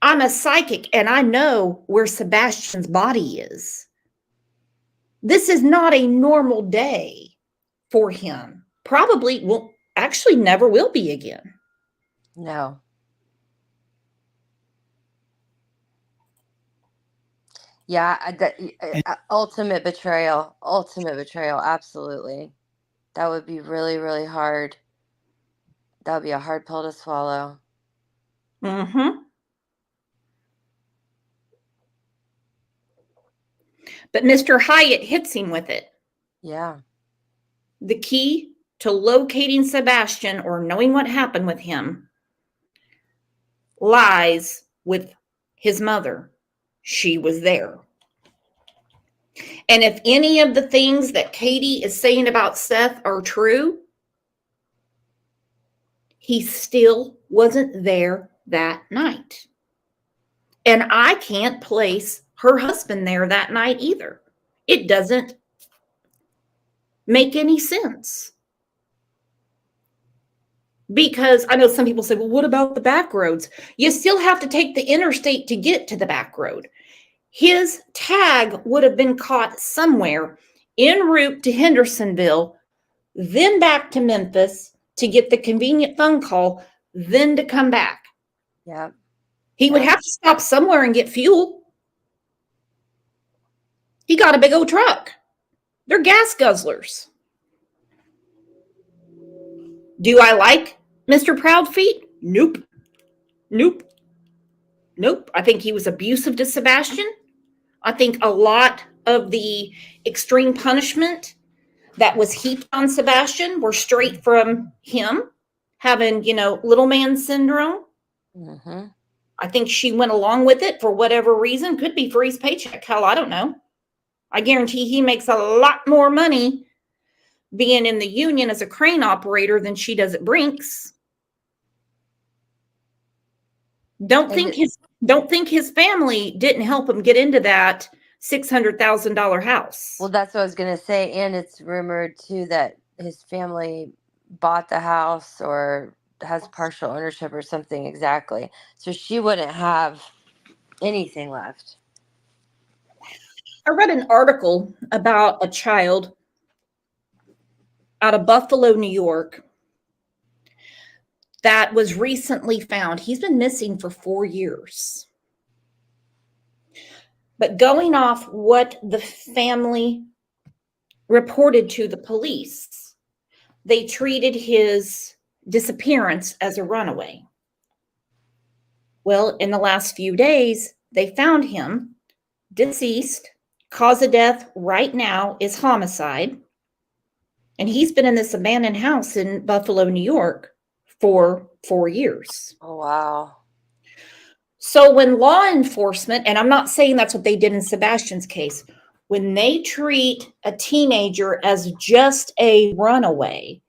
I'm a psychic and I know where Sebastian's body is. This is not a normal day for him. Probably will actually never will be again. No. Yeah, ultimate betrayal. Ultimate betrayal, absolutely. That would be really, really hard. That would be a hard pill to swallow. Mm-hmm. But Mr. Hyatt hits him with it. Yeah. The key to locating Sebastian or knowing what happened with him lies with his mother. She was there. And if any of the things that Katie is saying about Seth are true, he still wasn't there that night. And I can't place her husband there that night either. It doesn't make any sense. Because I know some people say, well, what about the back roads? You still have to take the interstate to get to the back road. His tag would have been caught somewhere en route to Hendersonville, then back to Memphis to get the convenient phone call, then to come back. Yeah. He would have to stop somewhere and get fuel. He got a big old truck. They're gas guzzlers. Do I like Mr. Proudfeet? Nope. Nope. Nope. I think he was abusive to Sebastian. I think a lot of the extreme punishment that was heaped on Sebastian were straight from him having, little man syndrome. Mm-hmm. I think she went along with it for whatever reason. Could be for his paycheck. Hell, I don't know. I guarantee he makes a lot more money being in the union as a crane operator than she does at Brinks. Don't think his family didn't help him get into that $600,000 house. Well, that's what I was going to say. And it's rumored, too, that his family bought the house or has partial ownership or something exactly. So she wouldn't have anything left. I read an article about a child out of Buffalo, New York, that was recently found. He's been missing for 4 years. But going off what the family reported to the police, they treated his disappearance as a runaway. Well, in the last few days, they found him deceased. Cause of death right now is homicide. And he's been in this abandoned house in Buffalo, New York for 4 years. Oh, wow. So when law enforcement, and I'm not saying that's what they did in Sebastian's case, when they treat a teenager as just a runaway,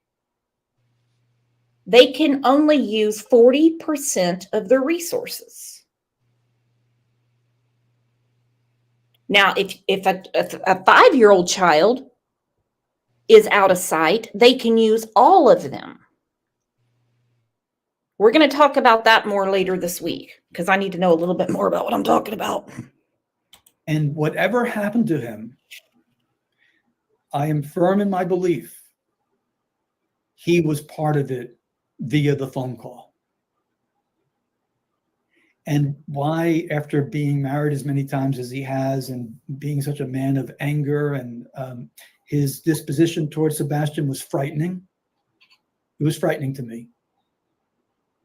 they can only use 40% of their resources. Now, if a 5-year-old child is out of sight, they can use all of them. We're going to talk about that more later this week because I need to know a little bit more about what I'm talking about. And whatever happened to him, I am firm in my belief he was part of it via the phone call. And why, after being married as many times as he has and being such a man of anger, and his disposition towards Sebastian was frightening. It was frightening to me.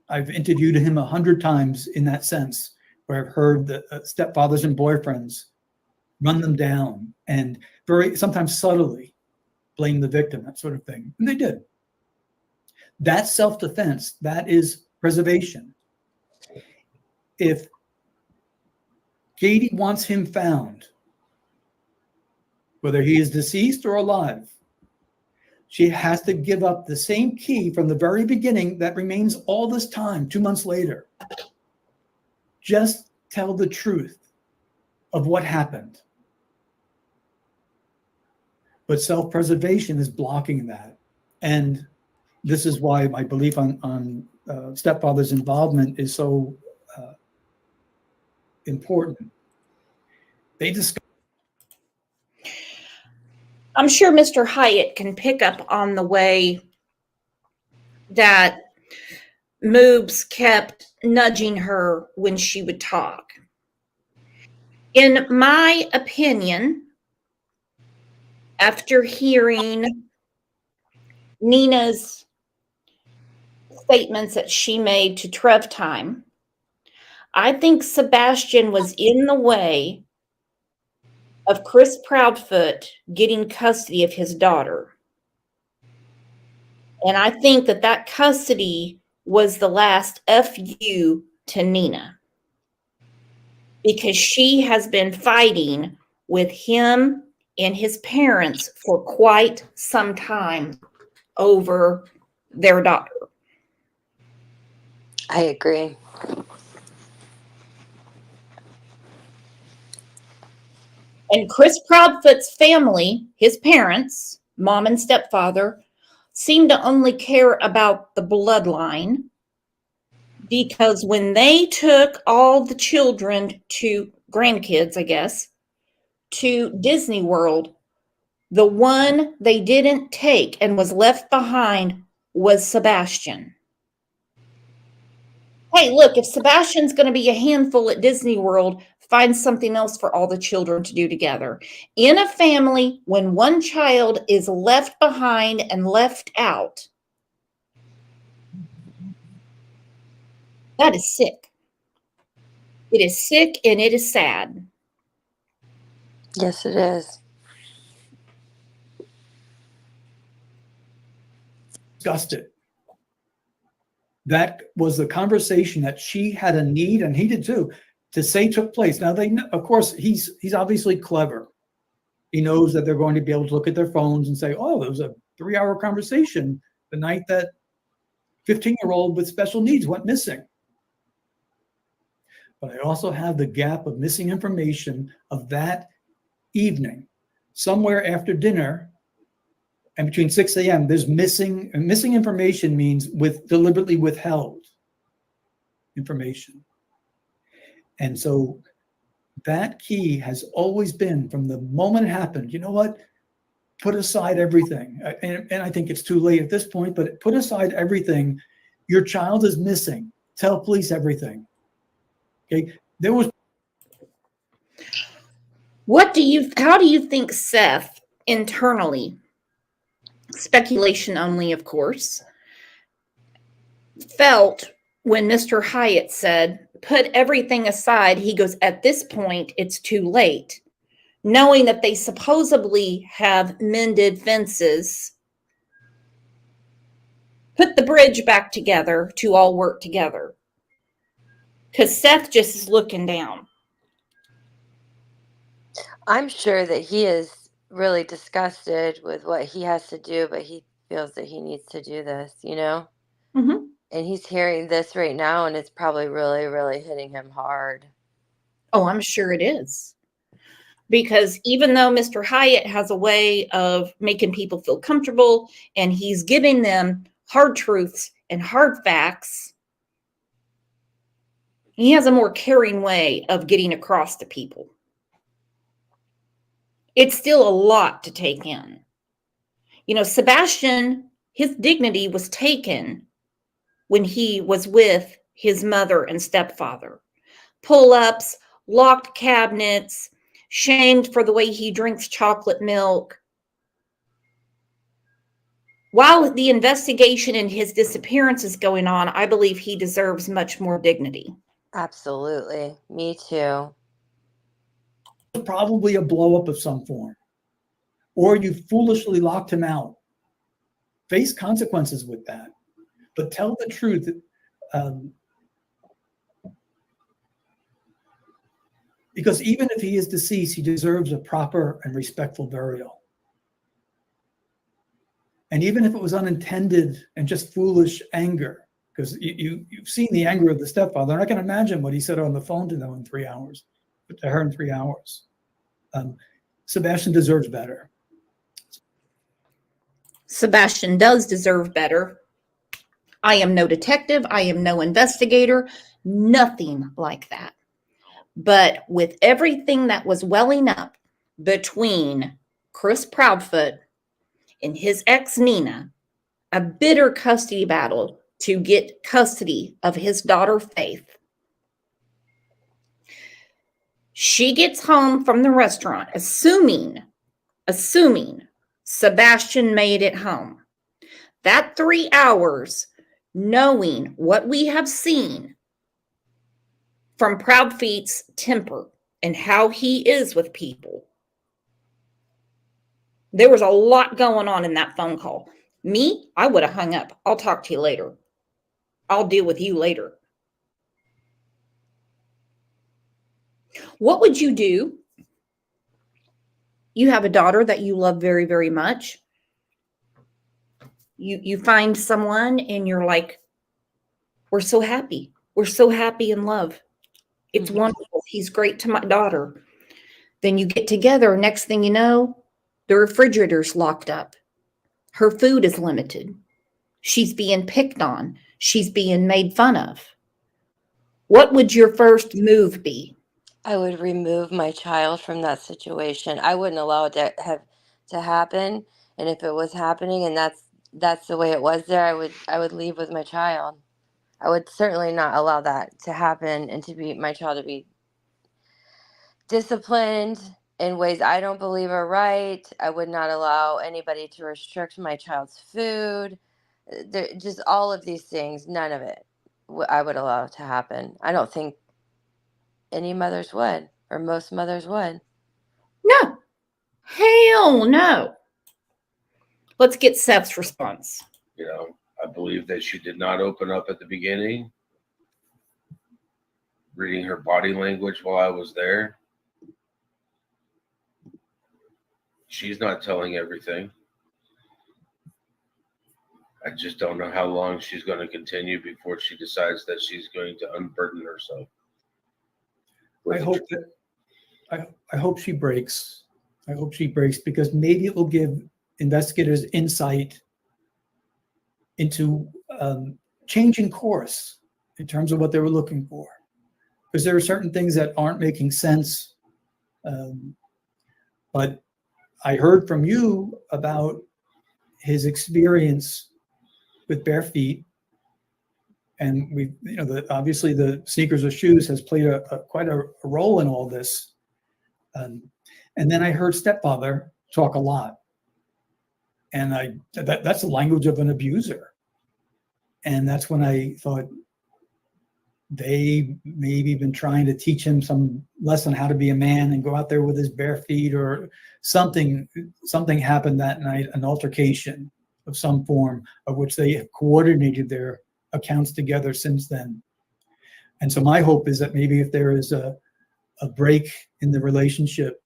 I've interviewed him 100 times in that sense, where I've heard the stepfathers and boyfriends run them down and very sometimes subtly blame the victim, that sort of thing. And they did. That's self-defense. That is preservation. If Katie wants him found, whether he is deceased or alive, she has to give up the same key from the very beginning that remains all this time, 2 months later. Just tell the truth of what happened. But self-preservation is blocking that. And this is why my belief on stepfather's involvement is so important. They discuss. I'm sure Mr. Hyatt can pick up on the way that Moobs kept nudging her when she would talk. In my opinion, after hearing Nina's statements that she made to Trev Time, I think Sebastian was in the way of Chris Proudfoot getting custody of his daughter. And I think that custody was the last FU to Nina, because she has been fighting with him and his parents for quite some time over their daughter. I agree. And Chris Proudfoot's family, his parents, mom and stepfather, seem to only care about the bloodline, because when they took all the children to grandkids, I guess, to Disney World, the one they didn't take and was left behind was Sebastian. Hey, look, if Sebastian's going to be a handful at Disney World, find something else for all the children to do together. In a family, when one child is left behind and left out, that is sick. It is sick and it is sad. Yes, it is. Discussed it. That was the conversation that she had a need, and he did too, to say took place. Now they know, of course, he's obviously clever. He knows that they're going to be able to look at their phones and say, oh, there was a 3-hour conversation the night that 15-year-old with special needs went missing. But I also have the gap of missing information of that evening. Somewhere after dinner and between 6 a.m., there's missing, and missing information means deliberately withheld information. And so that key has always been, from the moment it happened, you know what? Put aside everything. And I think it's too late at this point, but put aside everything. Your child is missing. Tell police everything. Okay. There was. How do you think Seth internally, speculation only, of course, felt when Mr. Hyatt said, put everything aside? He goes, at this point, it's too late. Knowing that they supposedly have mended fences, put the bridge back together to all work together. Because Seth just is looking down. I'm sure that he is really disgusted with what he has to do, but he feels that he needs to do this, you know? Mm-hmm. And he's hearing this right now, and it's probably really, really hitting him hard. Oh, I'm sure it is. Because even though Mr. Hyatt has a way of making people feel comfortable and he's giving them hard truths and hard facts, he has a more caring way of getting across to people. It's still a lot to take in. You know, Sebastian, his dignity was taken when he was with his mother and stepfather. Pull-ups, locked cabinets, shamed for the way he drinks chocolate milk. While the investigation and his disappearance is going on, I believe he deserves much more dignity. Absolutely. Me too. Probably a blow up of some form, or you foolishly locked him out. Face consequences with that, but tell the truth. Because even if he is deceased, he deserves a proper and respectful burial. And even if it was unintended and just foolish anger, because you've seen the anger of the stepfather, and I can imagine what he said on the phone to them in 3 hours, to her in 3 hours. Sebastian deserves better. Sebastian does deserve better. I am no detective. I am no investigator. Nothing like that. But with everything that was welling up between Chris Proudfoot and his ex Nina, a bitter custody battle to get custody of his daughter Faith. She gets home from the restaurant, assuming Sebastian made it home. That 3 hours, knowing what we have seen from Proudfeet's temper and how he is with people, there was a lot going on in that phone call. Me, I would have hung up. I'll talk to you later. I'll deal with you later. What would you do? You have a daughter that you love very, very much. You find someone and you're like, we're so happy. We're so happy in love. It's wonderful. He's great to my daughter. Then you get together. Next thing you know, the refrigerator's locked up. Her food is limited. She's being picked on. She's being made fun of. What would your first move be? I would remove my child from that situation. I wouldn't allow it to happen. And if it was happening and that's the way it was there, I would leave with my child. I would certainly not allow that to happen and to be my child to be disciplined in ways I don't believe are right. I would not allow anybody to restrict my child's food. Just all of these things, none of it I would allow to happen. I don't think any mothers would, or most mothers would. No. Hell no. Let's get Seth's response. You know, I believe that she did not open up at the beginning. Reading her body language while I was there, she's not telling everything. I just don't know how long she's going to continue before she decides that she's going to unburden herself. I hope she breaks. I hope she breaks, because maybe it will give investigators insight into changing course in terms of what they were looking for. Because there are certain things that aren't making sense. But I heard from you about his experience with bare feet. And we, obviously the sneakers or shoes has played quite a role in all this. And then I heard stepfather talk a lot. And that's the language of an abuser. And that's when I thought they maybe been trying to teach him some lesson how to be a man and go out there with his bare feet, or something happened that night, an altercation of some form, of which they have coordinated their accounts together since then. And so my hope is that maybe if there is a break in the relationship,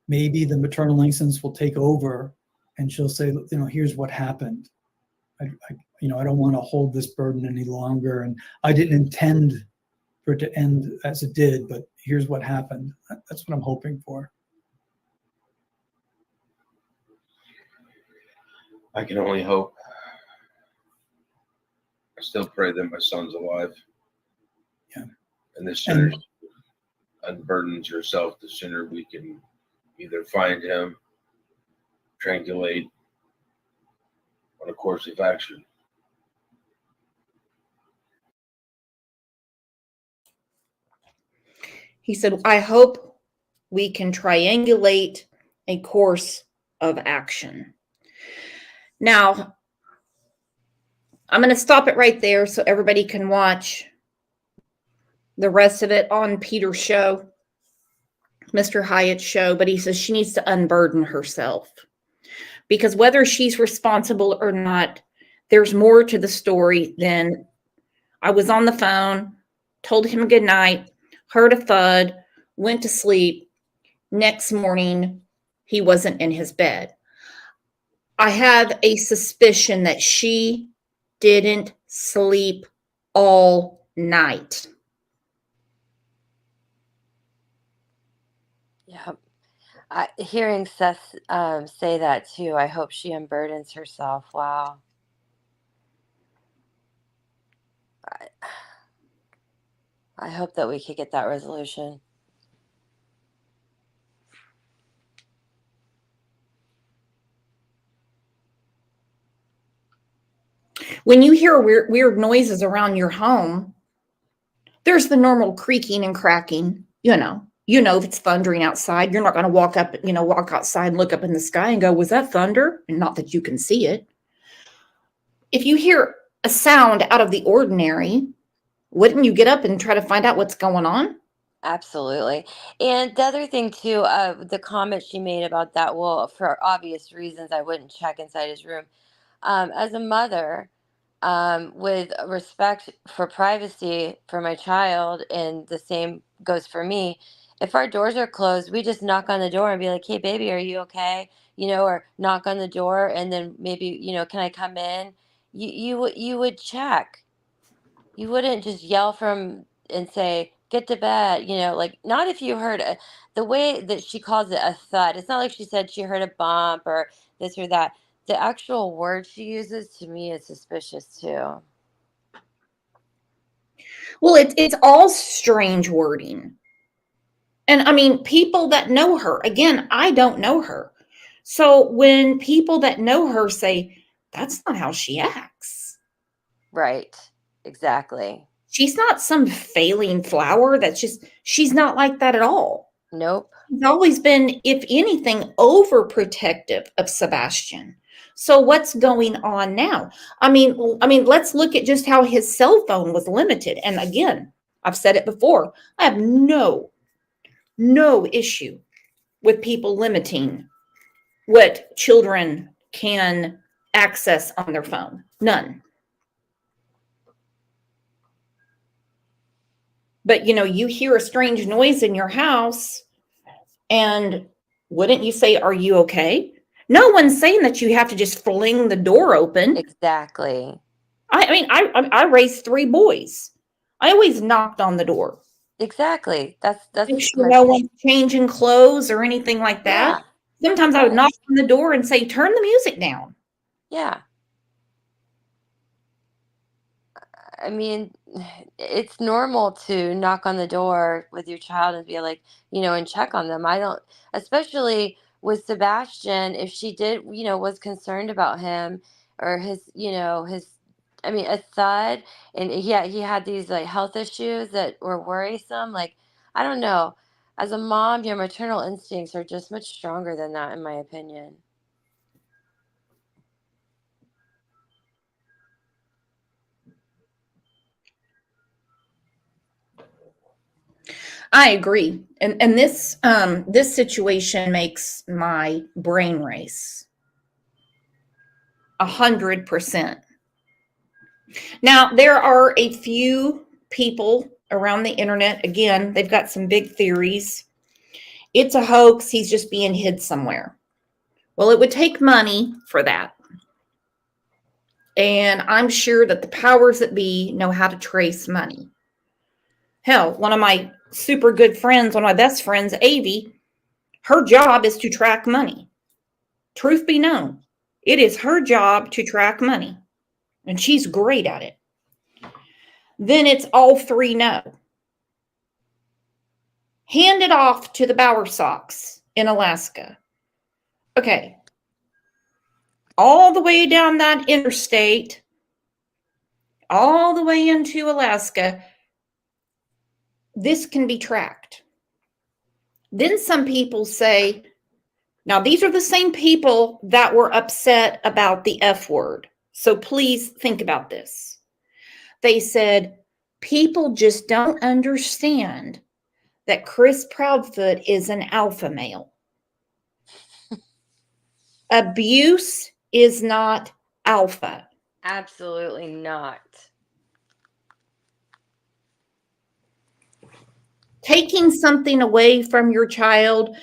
maybe the maternal instincts will take over and she'll say, here's what happened. I don't want to hold this burden any longer. And I didn't intend for it to end as it did, but here's what happened. That's what I'm hoping for. I can only hope. I still pray that my son's alive. Yeah. And the sooner she unburdens herself, the sooner we can either find him, triangulate on a course of action. He said, I hope we can triangulate a course of action. Now, I'm going to stop it right there so everybody can watch the rest of it on Peter's show, Mr. Hyatt's show. But he says she needs to unburden herself, because whether she's responsible or not, there's more to the story than I was on the phone, told him good night, heard a thud, went to sleep. Next morning, he wasn't in his bed. I have a suspicion that she didn't sleep all night. Yeah. Hearing Seth say that too, I hope she unburdens herself. Wow. I hope that we could get that resolution. When you hear weird noises around your home, there's the normal creaking and cracking. If it's thundering outside, you're not going to walk outside and look up in the sky and go, was that thunder? And not that you can see it. If you hear a sound out of the ordinary, wouldn't you get up and try to find out what's going on? Absolutely. And the other thing too, the comment she made about that, well, for obvious reasons, I wouldn't check inside his room. As a mother, with respect for privacy for my child, and the same goes for me, if our doors are closed, we just knock on the door and be like, hey, baby, are you okay? Or knock on the door and then maybe, can I come in? You would check. You wouldn't just yell from and say, get to bed, not if you heard the way that she calls it a thud. It's not like she said she heard a bump or this or that. The actual word she uses, to me, is suspicious too. Well, it's all strange wording. And I mean, people that know her, again, I don't know her. So when people that know her say, that's not how she acts. Right. Exactly. She's not some failing flower. She's not like that at all. Nope. She's always been, if anything, overprotective of Sebastian. So what's going on now? I mean, let's look at just how his cell phone was limited. And again, I've said it before, I have no issue with people limiting what children can access on their phone. None. But, you hear a strange noise in your house, and wouldn't you say, are you okay? No one's saying that you have to just fling the door open. Exactly. I mean, I raised 3 boys. I always knocked on the door. Exactly. That's Make sure my no point. one's changing clothes or anything like that. Yeah. Sometimes I would knock on the door and say, turn the music down. Yeah. I mean, it's normal to knock on the door with your child and be like, and check on them. I don't, especially with Sebastian, if she did, was concerned about him or a thud, and he had these like health issues that were worrisome. Like, I don't know. As a mom, your maternal instincts are just much stronger than that, in my opinion. I agree. And this situation makes my brain race 100%. Now, there are a few people around the internet. Again, they've got some big theories. It's a hoax. He's just being hid somewhere. Well, it would take money for that. And I'm sure that the powers that be know how to trace money. Hell, one of my super good friends, one of my best friends, Avi, her job is to track money. Truth be known, it is her job to track money. And she's great at it. Then it's all 3 no. Hand it off to the Bower Sox in Alaska. Okay. All the way down that interstate, all the way into Alaska, this can be tracked. Then some people say, now these are the same people that were upset about the F word. So please think about this. They said, people just don't understand that Chris Proudfoot is an alpha male. Abuse is not alpha. Absolutely not. Taking something away from your child,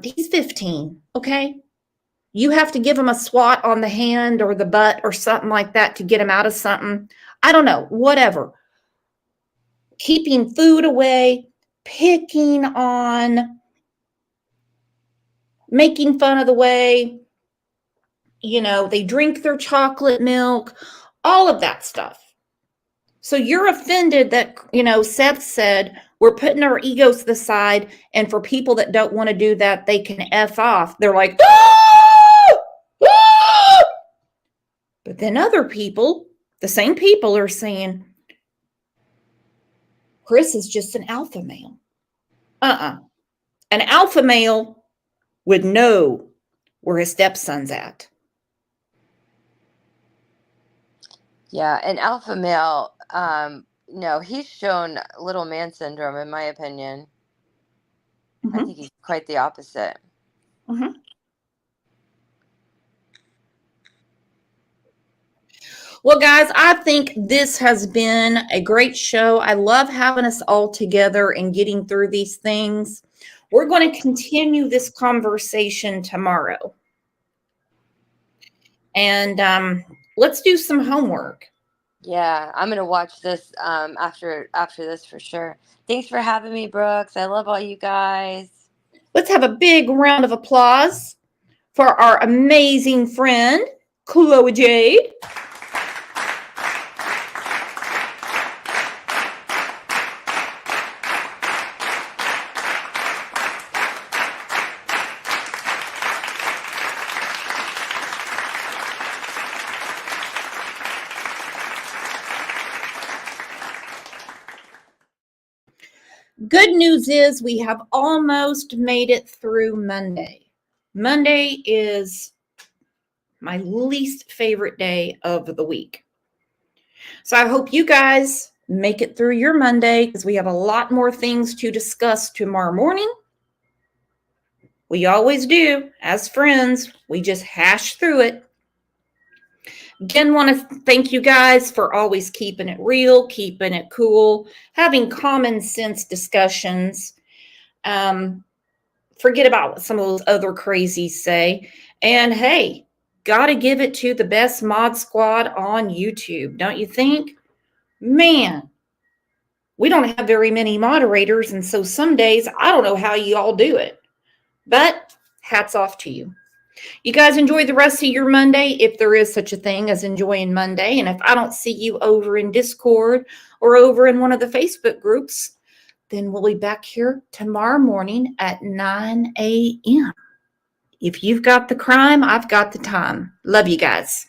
he's 15, okay? You have to give him a swat on the hand or the butt or something like that to get him out of something. I don't know, whatever. Keeping food away, picking on, making fun of the way, they drink their chocolate milk, all of that stuff. So you're offended that, Seth said, we're putting our egos to the side, and for people that don't want to do that, they can F off. They're like, ah! Ah! But then other people, the same people, are saying, Chris is just an alpha male. An alpha male would know where his stepson's at. Yeah, an alpha male, no, he's shown little man syndrome, in my opinion. I think he's quite the opposite. Well, guys, I think this has been a great show. I love having us all together and getting through these things. We're going to continue this conversation tomorrow. And let's do some homework. Yeah, I'm going to watch this after this for sure. Thanks for having me, Brooks. I love all you guys. Let's have a big round of applause for our amazing friend, Chloe Jade. Good news is we have almost made it through Monday. Monday is my least favorite day of the week. So I hope you guys make it through your Monday, because we have a lot more things to discuss tomorrow morning. We always do. As friends, we just hash through it. Again, want to thank you guys for always keeping it real, keeping it cool, having common sense discussions. Forget about what some of those other crazies say. And hey, got to give it to the best mod squad on YouTube, don't you think? Man, we don't have very many moderators, and so some days I don't know how you all do it. But hats off to you. You guys enjoy the rest of your Monday, if there is such a thing as enjoying Monday. And if I don't see you over in Discord or over in one of the Facebook groups, then we'll be back here tomorrow morning at 9 a.m. If you've got the crime, I've got the time. Love you guys.